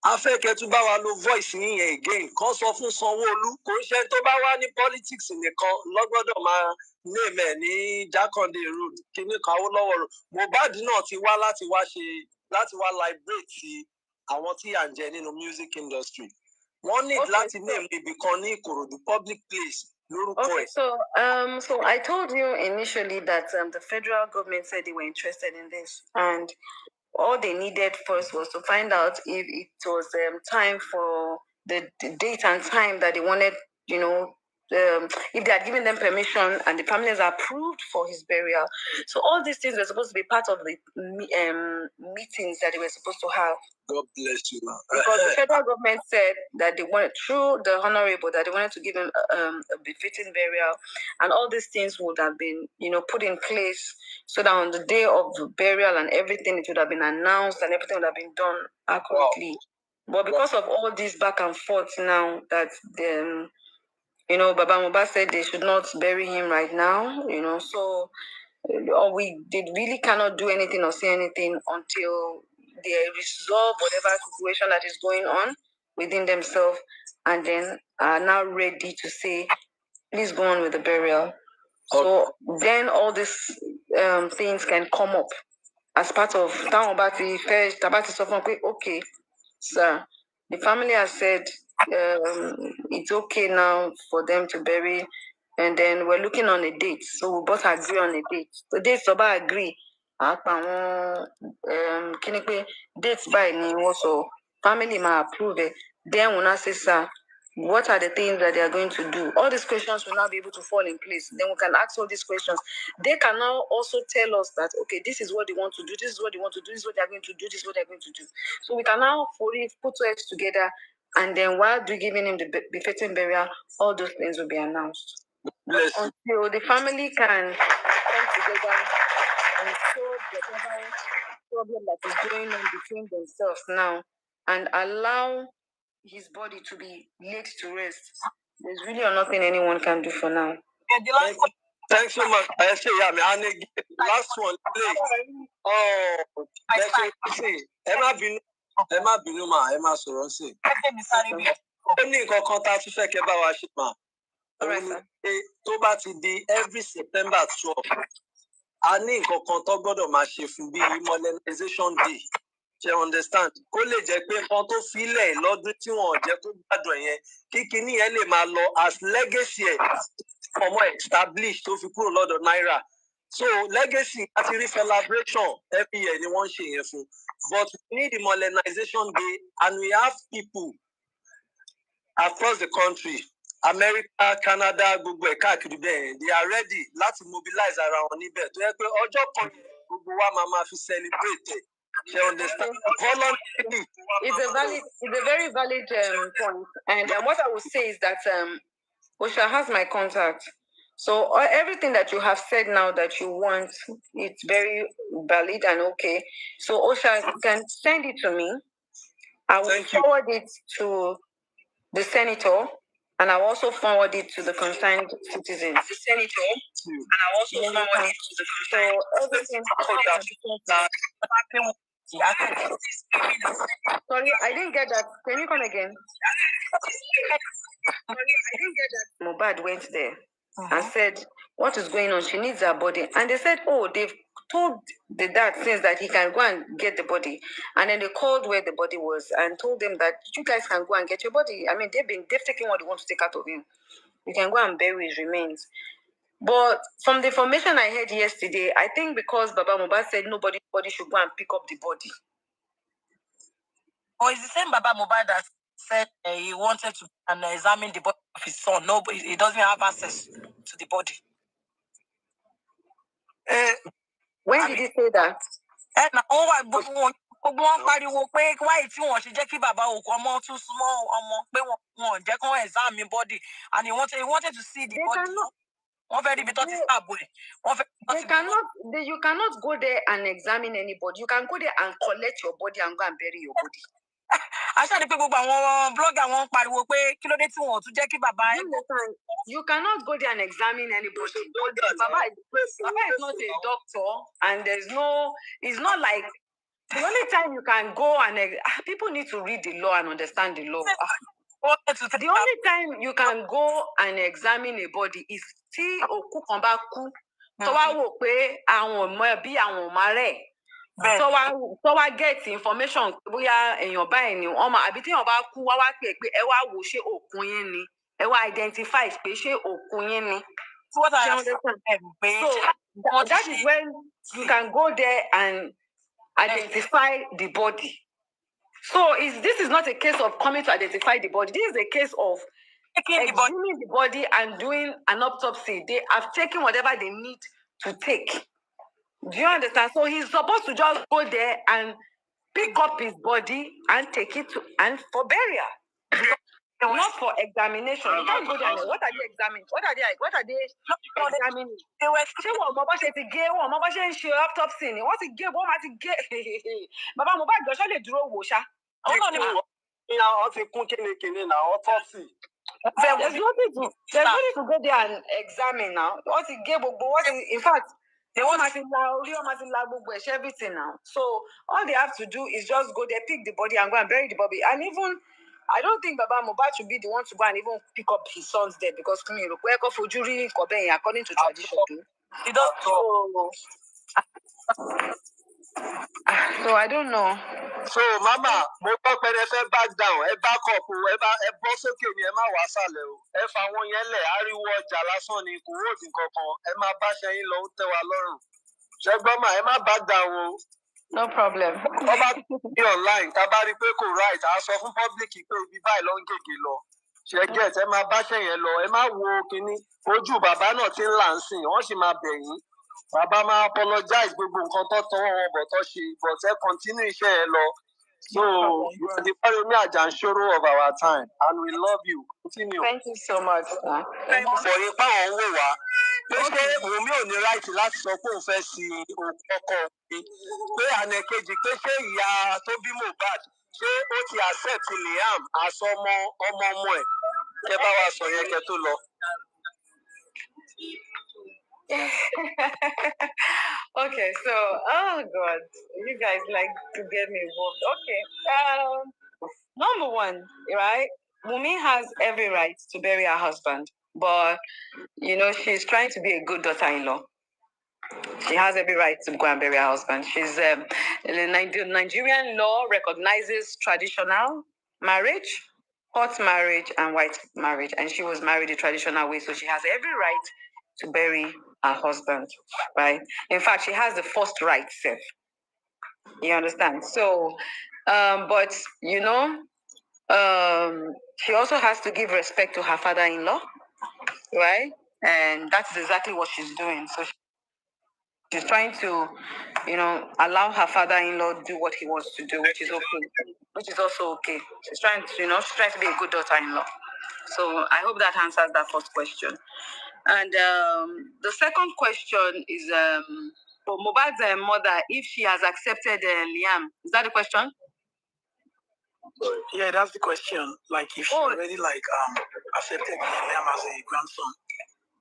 S8: a fẹ́ kẹ́ tún bá wa lo voice yín again kan sọ fún Sanwó-Olú kò ń ṣe tó bá wá ní politics nìkan lọ́gbọ́dọ̀ máa name ẹ̀ ní Jákàndé road kíní kan Awólọ́wọ̀ road Mohbad náà ti wá láti wá liberate àwọn tí à ń jẹ nínú music industry wọ́n need láti name ibì kan ní Ìkòròdú public place lórúkọ ẹ̀.
S2: So I told you initially that the federal government said they were interested in this and all they needed first was to find out if it was time for the date and time that they wanted, if they had given them permission and the families approved for his burial. So all these things were supposed to be part of the meetings that they were supposed to have.
S8: God bless you, man.
S2: Because the federal government said that they wanted, through the honorable, that they wanted to give him a befitting burial, and all these things would have been, put in place so that on the day of the burial and everything, it would have been announced and everything would have been done accurately. But because of all this back and forth now that Baba Mohbad said they should not bury him right now, so we really cannot do anything or say anything until they resolve whatever situation that is going on within themselves, and then are now ready to say, please go on with the burial. So then all these things can come up as part of Tabati first, Tabati Sofon, okay, sir, the family has said it's okay now for them to bury, and then we're looking on a date. So we both agree on a date. The dates about agree. Dates by ni also family ma approve it. Then when I say, sir, what are the things that they are going to do? All these questions will now be able to fall in place. Then we can ask all these questions. They can now also tell us that, okay, this is what they want to do, this is what they want to do, this is what they're going to do, this is what they're going to do. So we can now fully put two heads together, and then while giving him the befitting burial, all those things will be announced. Until the family can come together and solve whatever problem that is going on between themselves now, and allow his body to be laid to rest. There's really nothing anyone can do for now.
S8: Thanks so much. I say, last one, please. Oh, Emma Binuma, Emma Soronsi. Only contact to fake about our shipment. Tó bá ti di every September 12. A ní nǹkan kan tó gbọ́dọ̀ máa ṣe fún bí modernization day. You understand? Kó lè jẹ́ pé nǹkan tó filẹ̀ lọ́dún tí wọ́n jẹ́ kó gbádùn yẹn kí kinní yẹn lè máa lọ as legacy ẹ̀ ọmọ established tó fi kúrò lọ́dọ̀ Naira. So legacy àti re-celebration every year ni wọ́n ń ṣe yẹn fún. But we need the modernization day, and we have people across the country, America, Canada, gbogbo ẹ̀ káàkiri bẹ́ẹ̀, they are ready láti mobilize ara wọn níbẹ̀ tó yẹ pé ọjọ́ kan gbogbo wa máa fi celebrate it. You understand?
S2: It's a very valid point. And what I would say is that Osha has my contact. So everything that you have said now that you want, it's very valid and okay. So Osha, you can send it to me. I will forward it to the senator, and I'll also forward it to the concerned citizens. The senator, and I'll also forward it to the concerned Sorry, I didn't get that. Can you come again? Sorry, I didn't get that. Mohbad went there and said, what is going on? She needs her body. And they said, oh, they've told the dad since that he can go and get the body. And then they called where the body was and told them that you guys can go and get your body. I mean, they've taken what they want to take out of him. You can go and bury his remains. But from the information I heard yesterday, I think because Baba Mohbad said nobody should go and pick up the body.
S3: Or it's the same Baba Mohbad that said he wanted to examine the body of his son. No, but he doesn't have access to the body.
S2: When did he say that?
S3: Gbogbo pariwo pé why tí wọ́n ṣe jẹ́ kí bàbá òkú ọmọ tún súnmọ́ ọmọ pé wọ́n jẹ́ kó examine body, and he wanted to see the body.
S2: You cannot go there and examine anybody. You can go there and collect your body and go and bury your body. You cannot go there and examine anybody. Baba is not a doctor, and it's not like the only time you can go and people need to read the law and understand the law. The only time you can go and examine a body is tí òkú kan bá kú tó wá wò pé àwọn ọmọ bí àwọn ọmọ rẹ̀ tó wá get information bóyá èèyàn báyìí ni wọ́n máa àbí tí èèyàn bá kú wá pè pé ẹ wá wò ṣé òkú yín ni ẹ wá identify pé ṣé òkú yín ni. So that is when you can go there and identify the body. So this is not a case of coming to identify the body. This is a case of exhuming the body and doing an autopsy. They have taken whatever they need to take. Do you understand? So he's supposed to just go there and pick up his body and take it for burial. Not for examination. You can't go there. What are they examining? What are they examining? Autopsy. Baba Mohbad
S8: autopsy.
S2: There's nothing to go there and examine now. What he gave, in fact, they want everything now. So all they have to do is just go there, pick the body, and go and bury the body. And even I don't think Baba Mohbad should be the one to go and even pick up his son's dead because according to tradition. He does so I don't know.
S8: So Mama, mo gbọ́ pé ẹ fẹ́ back down, ẹ back up, ẹ bọ́ sókè ni ẹ má wá sálẹ̀ o. Ẹ fa àwọn yẹn lẹ̀, ariwo ọjà lásán ni kò wọ́ọ̀dì kankan. Ẹ má bá ṣẹyìn lọ, ó tẹ́ wa lọ́rùn. Ṣẹ́gbọ́n mà, ẹ má back down o.
S2: No problem.
S8: Ọba bí online, tá a bá rí pé kò right, a sọ fún public pé ibi báyìí ló ń gègé lọ. Ṣé get ẹ má bá ṣẹyìn lọ, ẹ má wo kinní. Ojú bàbá náà ti ń là ń sìn, wọ́n sì máa bẹ̀ yín. Bàbá máa apologize gbogbo nǹkan tó tọwọ́ wọn bọ̀ tó ṣe, but ẹ continue iṣẹ́ ẹ lọ. So you are the Paromi Ajanshoro of our time, and we love you. Continue.
S2: Thank you so much.
S8: Thank you for your power. Pé ṣé Wùmí ò ní right láti sọ pé òun fẹ́ sin ọkọ mi? Pé ànẹ̀kejì pé ṣé ìyá tó bí Mohbad ṣé ó ti accept Liam àsọmọ ọmọ ẹ̀? Kẹ bá wa sọ yẹn kẹ tó lọ.
S2: Okay, so oh God, you guys like to get me involved. Okay, number one, right? Wunmi has every right to bury her husband, but she's trying to be a good daughter-in-law. She has every right to go and bury her husband. She's the Nigerian law recognizes traditional marriage, court marriage, and white marriage, and she was married the traditional way, so she has every right to bury her husband, right? In fact, she has the first right, Seth. You understand? So, but she also has to give respect to her father-in-law, right? And that's exactly what she's doing. So she's trying to, allow her father-in-law do what he wants to do, which is okay, which is also okay. She's trying to, she's trying to be a good daughter-in-law. So I hope that answers that first question. And the second question is for Mohbad's mother, if she has accepted Liam. Is that the question?
S4: Yeah, that's the question. Like if she already accepted Liam as a grandson.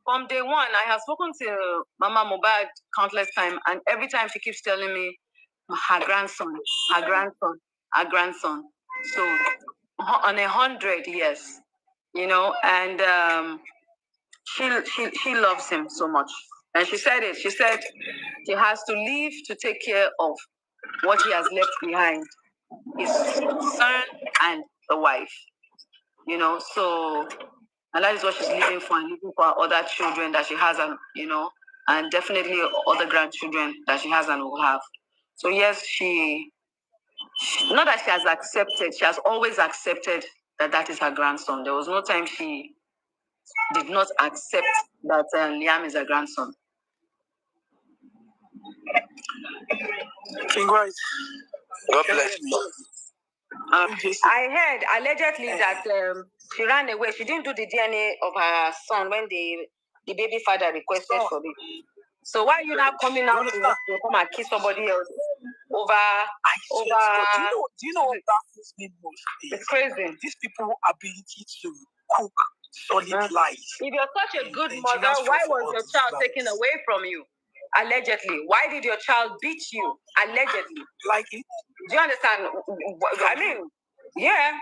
S2: From day one, I have spoken to Mama Mohbad countless times, and every time she keeps telling me her grandson, her grandson, her grandson. So on 100, yes, and she loves him so much. And she said it. She said she has to leave to take care of what he has left behind, his son and the wife. So, and that is what she's living for, and living for other children that she has, and and definitely other grandchildren that she has and will have. So yes, she not that she has accepted, she has always accepted that is her grandson. There was no time she did not accept that Liam is her grandson.
S4: King White.
S8: God bless you.
S2: I heard allegedly that she ran away. She didn't do the DNA of her son when the baby father requested for it. So why are you not coming out to come and kiss somebody else over?
S4: Do you know what baffles me most?
S2: It's crazy.
S4: These people's ability to cook solid lies.
S2: If you're such a good mother, why was your child taken away from you? Allegedly. Why did your child beat you? Allegedly. Do you understand? I mean, yeah.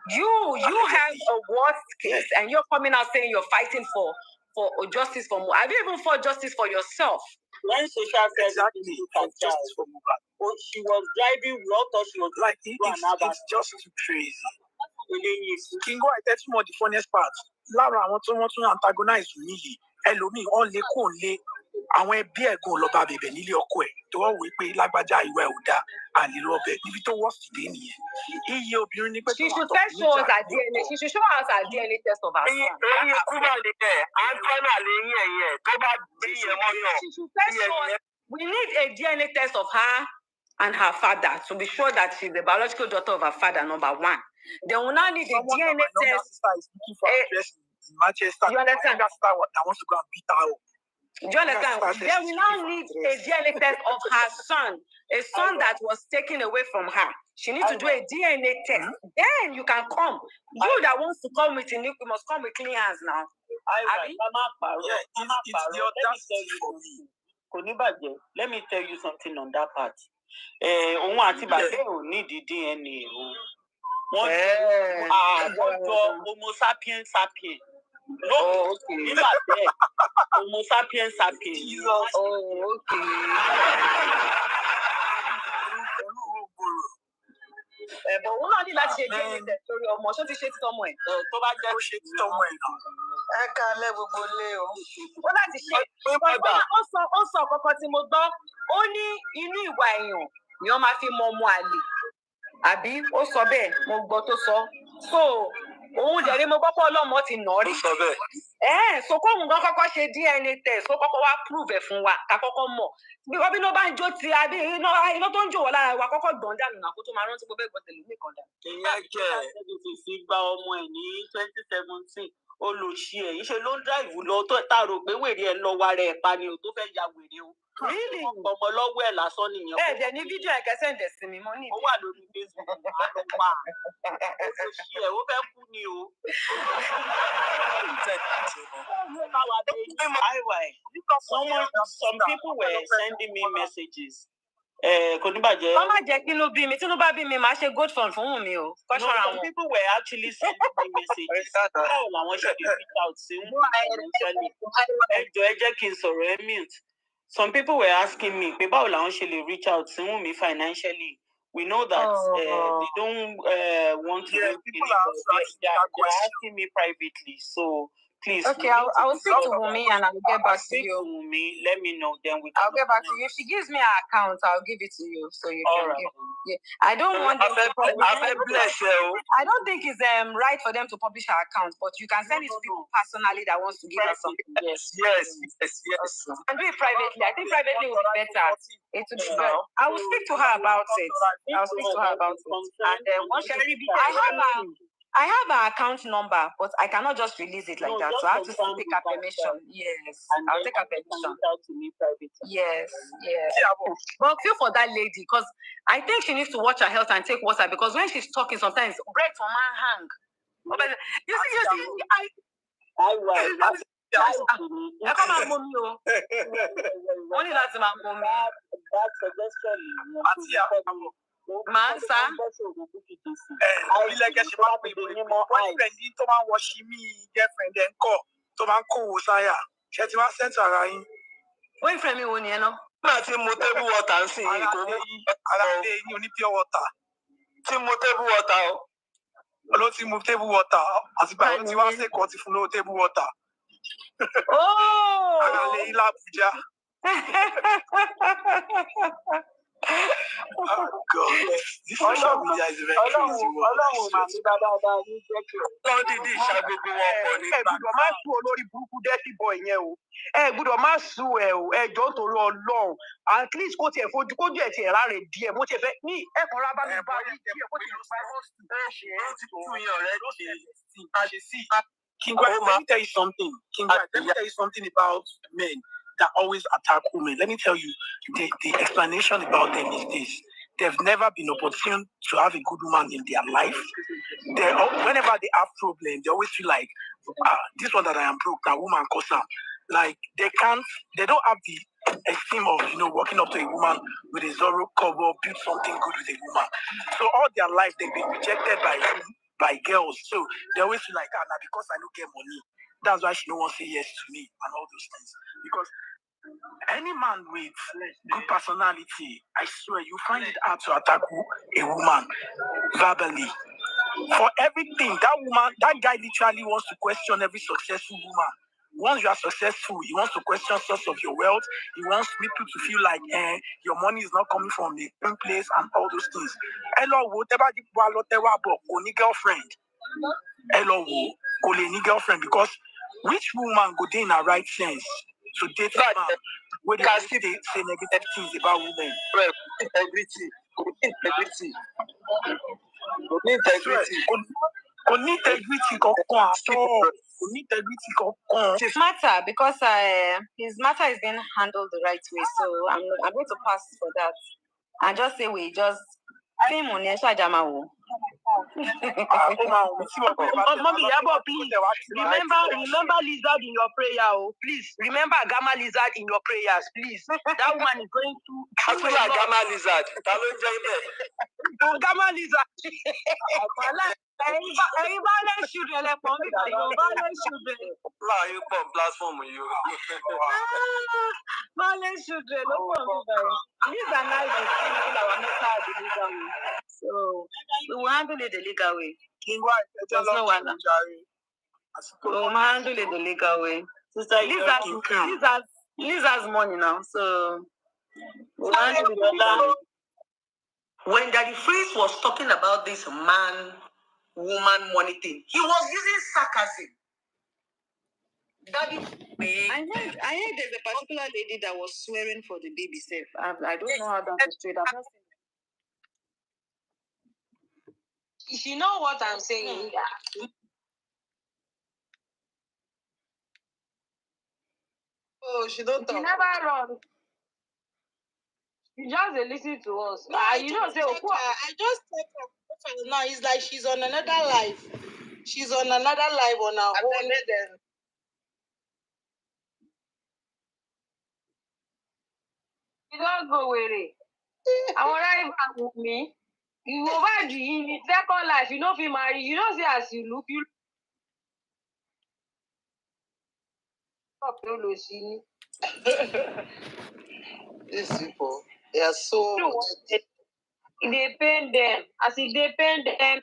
S2: You have a worst case, and you're coming out saying you're fighting for justice for Mohbad. Have you even fought justice for yourself?
S3: When social
S4: justice for Mohbad.
S3: She was driving, we all thought she was
S4: it's just too crazy. King White, that's more the funniest part. Lara, I want to antagonize me. Ẹlòmíì on lè kó lé àwọn ẹbí ẹ̀gbọ́n lọ bá bẹ̀bẹ̀ nílé ọkọ ẹ̀ tó wọ́n wí pé lágbájá ìwà ẹ̀ ò dá àlè lọ bẹ̀ níbi tó worst dé nìyẹn. Iye obìnrin ni pé
S2: she should first show us her DNA. She should show us her DNA test of her son.
S8: Ẹyin kúmọ̀ lè tẹ̀, Antoine lẹ́yìn ẹ̀yẹ tó bá bí ìyẹn mọ́ yàn.
S2: She should first show us. We need a DNA test of her and her father to be sure that she's the biological daughter of her father, number one. Then we now need a DNA test.
S4: In Manchester.
S2: You understand?
S4: That wants to go and beat her up.
S2: Do you understand? Then we now need a DNA test of her son, a son that was taken away from her. She needs to do a DNA test. Then you can come. You that wants to come with a new, you must come with clean hands now.
S4: It's the audacity for me.
S3: Let me tell you something on that part. Òun àti bàbá ò ní di DNA o. Wọ́n jọ Homo sapiens sapiens. No, nígbà bẹ́ẹ̀ Homo sapiens sapiens.
S2: Oh, okay. But òun náà ní láti ṣe DNA test lórí ọmọ. Ṣó ti ṣe títọ́ ọmọ ẹ̀?
S3: Tó bá jẹ́ ṣe títọ́ ọmọ ẹ̀ náà.
S2: Ẹ káalẹ́ gbogbo ilé o. Ó láti ṣe. Ó sọ kankan tí mo gbọ́. Ó ní inú ìwà èèyàn ni wọ́n máa fi mọ ọmọ àlè. Àbí ó sọ bẹ́ẹ̀, mo gbọ́ tó sọ. So òun dẹ̀ rí mo gbọ́ pé ọlọ́mọ ti nà rí.
S8: Ó sọ bẹ́ẹ̀.
S2: So kóhun gan kọ́kọ́ ṣe DNA test, ó kọ́kọ́ wá prove ẹ̀ fún wa, ká kọ́kọ́ mọ̀. Bí wọ́n bí iná bá ń jó ti àbí iná tó ń jò wọ́n lára wa kọ́kọ́ gbọ̀n dànù náà kó tó máa rántí gbogbo ẹ̀gbọ́n tẹ̀lé nìkan dà.
S3: Ìyá jẹ́ ti gba ọmọ ẹ̀ ní 2017 olùṣí ẹ̀ yìí ṣe ló ń drive lọ tó tá rò pé wèrè ẹ̀ lọ wa rẹ̀ pa ni o tó fẹ́ ya wèrè o.
S2: Really?
S3: Ọmọ lọ́wọ́ ẹ̀ lásán nìyẹn.
S2: Dẹ̀ ní fídíò ẹ̀kẹ́ sẹ́ǹdẹ̀ sí mi, mo ní ìdí.
S3: Ó wà lórí Facebook, máa lọ wà. Olùṣí ẹ̀ ó fẹ́ kú ni o. Some people were sending me messages. Kò ní bàjẹ́.
S2: Wọ́n má jẹ́ kí ló bí mi, tí ló bá bí mi, màá ṣe gold fund fún mi o.
S3: No, some people were actually sending me messages. Báwo làwọn ṣe lè reach out sí wọn? Ẹ jẹ́ kí n sọ̀rọ̀ ẹ mute. Some people were asking me pé báwo làwọn ṣe lè reach out sí wọn financially. We know that they don't want to do it. They are asking me privately. So please.
S2: Okay, I will speak to Wumi and I will get back to you.
S3: Wumi, let me know. Then
S2: I'll get back to you. If she gives me her account, I'll give it to you so you can give. Yeah. I don't want them to publish. I don't think it's right for them to publish her account, but you can send it to people personally that wants to give her something.
S8: Yes.
S2: And do it privately. I think privately would be better. It would be better. I will speak to her about it. And once I have an account number, but I cannot just release it like that. So I have to take her permission. Yes, I'll take her permission. Yes. But feel for that lady, because I think she needs to watch her health and take water, because when she's talking, sometimes breath from her hang. You see, I come and mommy. Only that's my mommy.
S3: That suggestion.
S2: Mansa. Boyfriend mi wo ni ẹ ná.
S8: Máa ti mu table water ń sìn yìí kò mú.
S4: Aládé yín oní pure water.
S8: Ti mu table water o.
S4: Ló ti mu table water. Àtìgbà yóò ti wá sí ẹ̀kọ́ ti fún lówó table water. Aládé yín l'Abuja. Oh God, this social media is very crazy.
S9: Gbọ́dọ̀ má sùn olórí burúkú dirty boy yẹn o. Gbọ́dọ̀ má sùn ẹ o. Jọ̀ọ́ torí Ọlọ́run. At least kó tiẹ̀ fojú kójú ẹ̀ tiẹ̀ ráre díẹ̀. Mo tiẹ̀ fẹ́ ní ẹ̀kọ́ rábà mi bá rí díẹ̀ kó tiẹ̀ lọ bá
S4: King, let me tell you something. Let me tell you something about men that always attack women. Let me tell you, the explanation about them is this. They've never been opportune to have a good woman in their life. Whenever they have problems, they always feel like, this one that I am broke, that woman cause them. Like, they don't have the esteem of, walking up to a woman with a Zorro cover, build something good with a woman. So all their life, they've been rejected by girls. So they always feel like, now because I don't get money, that's why she don't want to say yes to me and all those things. Because any man with good personality, I swear, you find it hard to attack a woman verbally. For everything, that guy literally wants to question every successful woman. Once you are successful, he wants to question source of your wealth. He wants people to feel like your money is not coming from the same place and all those things. Hello, whatever the girlfriend. Hello, girlfriend, because which woman go in her right sense to date a man where they say negative things about women?
S8: Integrity.
S2: Matter because his matter is being handled the right way, so I'm going to pass for that. And just say we just film on Iyabo. Mommy, Iyabo, please remember lizard in your prayer. Oh, please remember Gamma lizard in your prayers, please. That woman is going through
S8: Gamma lizard.
S2: Gamma lizard. Violent children, violent children.
S8: You put platform you.
S2: Violent children, these are not the people that were not the legal way. So we will handle it the legal way. There's no one. We will handle it the legal way. Lisa's money now, so we'll handle it the legal way. When Daddy Freeze was talking about this man-woman money thing, he was using sarcasm. Daddy, I heard there's a particular lady that was swearing for the baby safe. I don't know how that is straight. I've not seen. She know what I'm saying. Oh, she don't talk. She never run. You just listen to us. No, you don't say, I just take her. Now it's like she's on another life. She's on another life on her own. You don't go with it. I want to even with me. You over the second life. You know if you marry, you don't say as you look. You these people, they are so. They pain them. As if they pain them.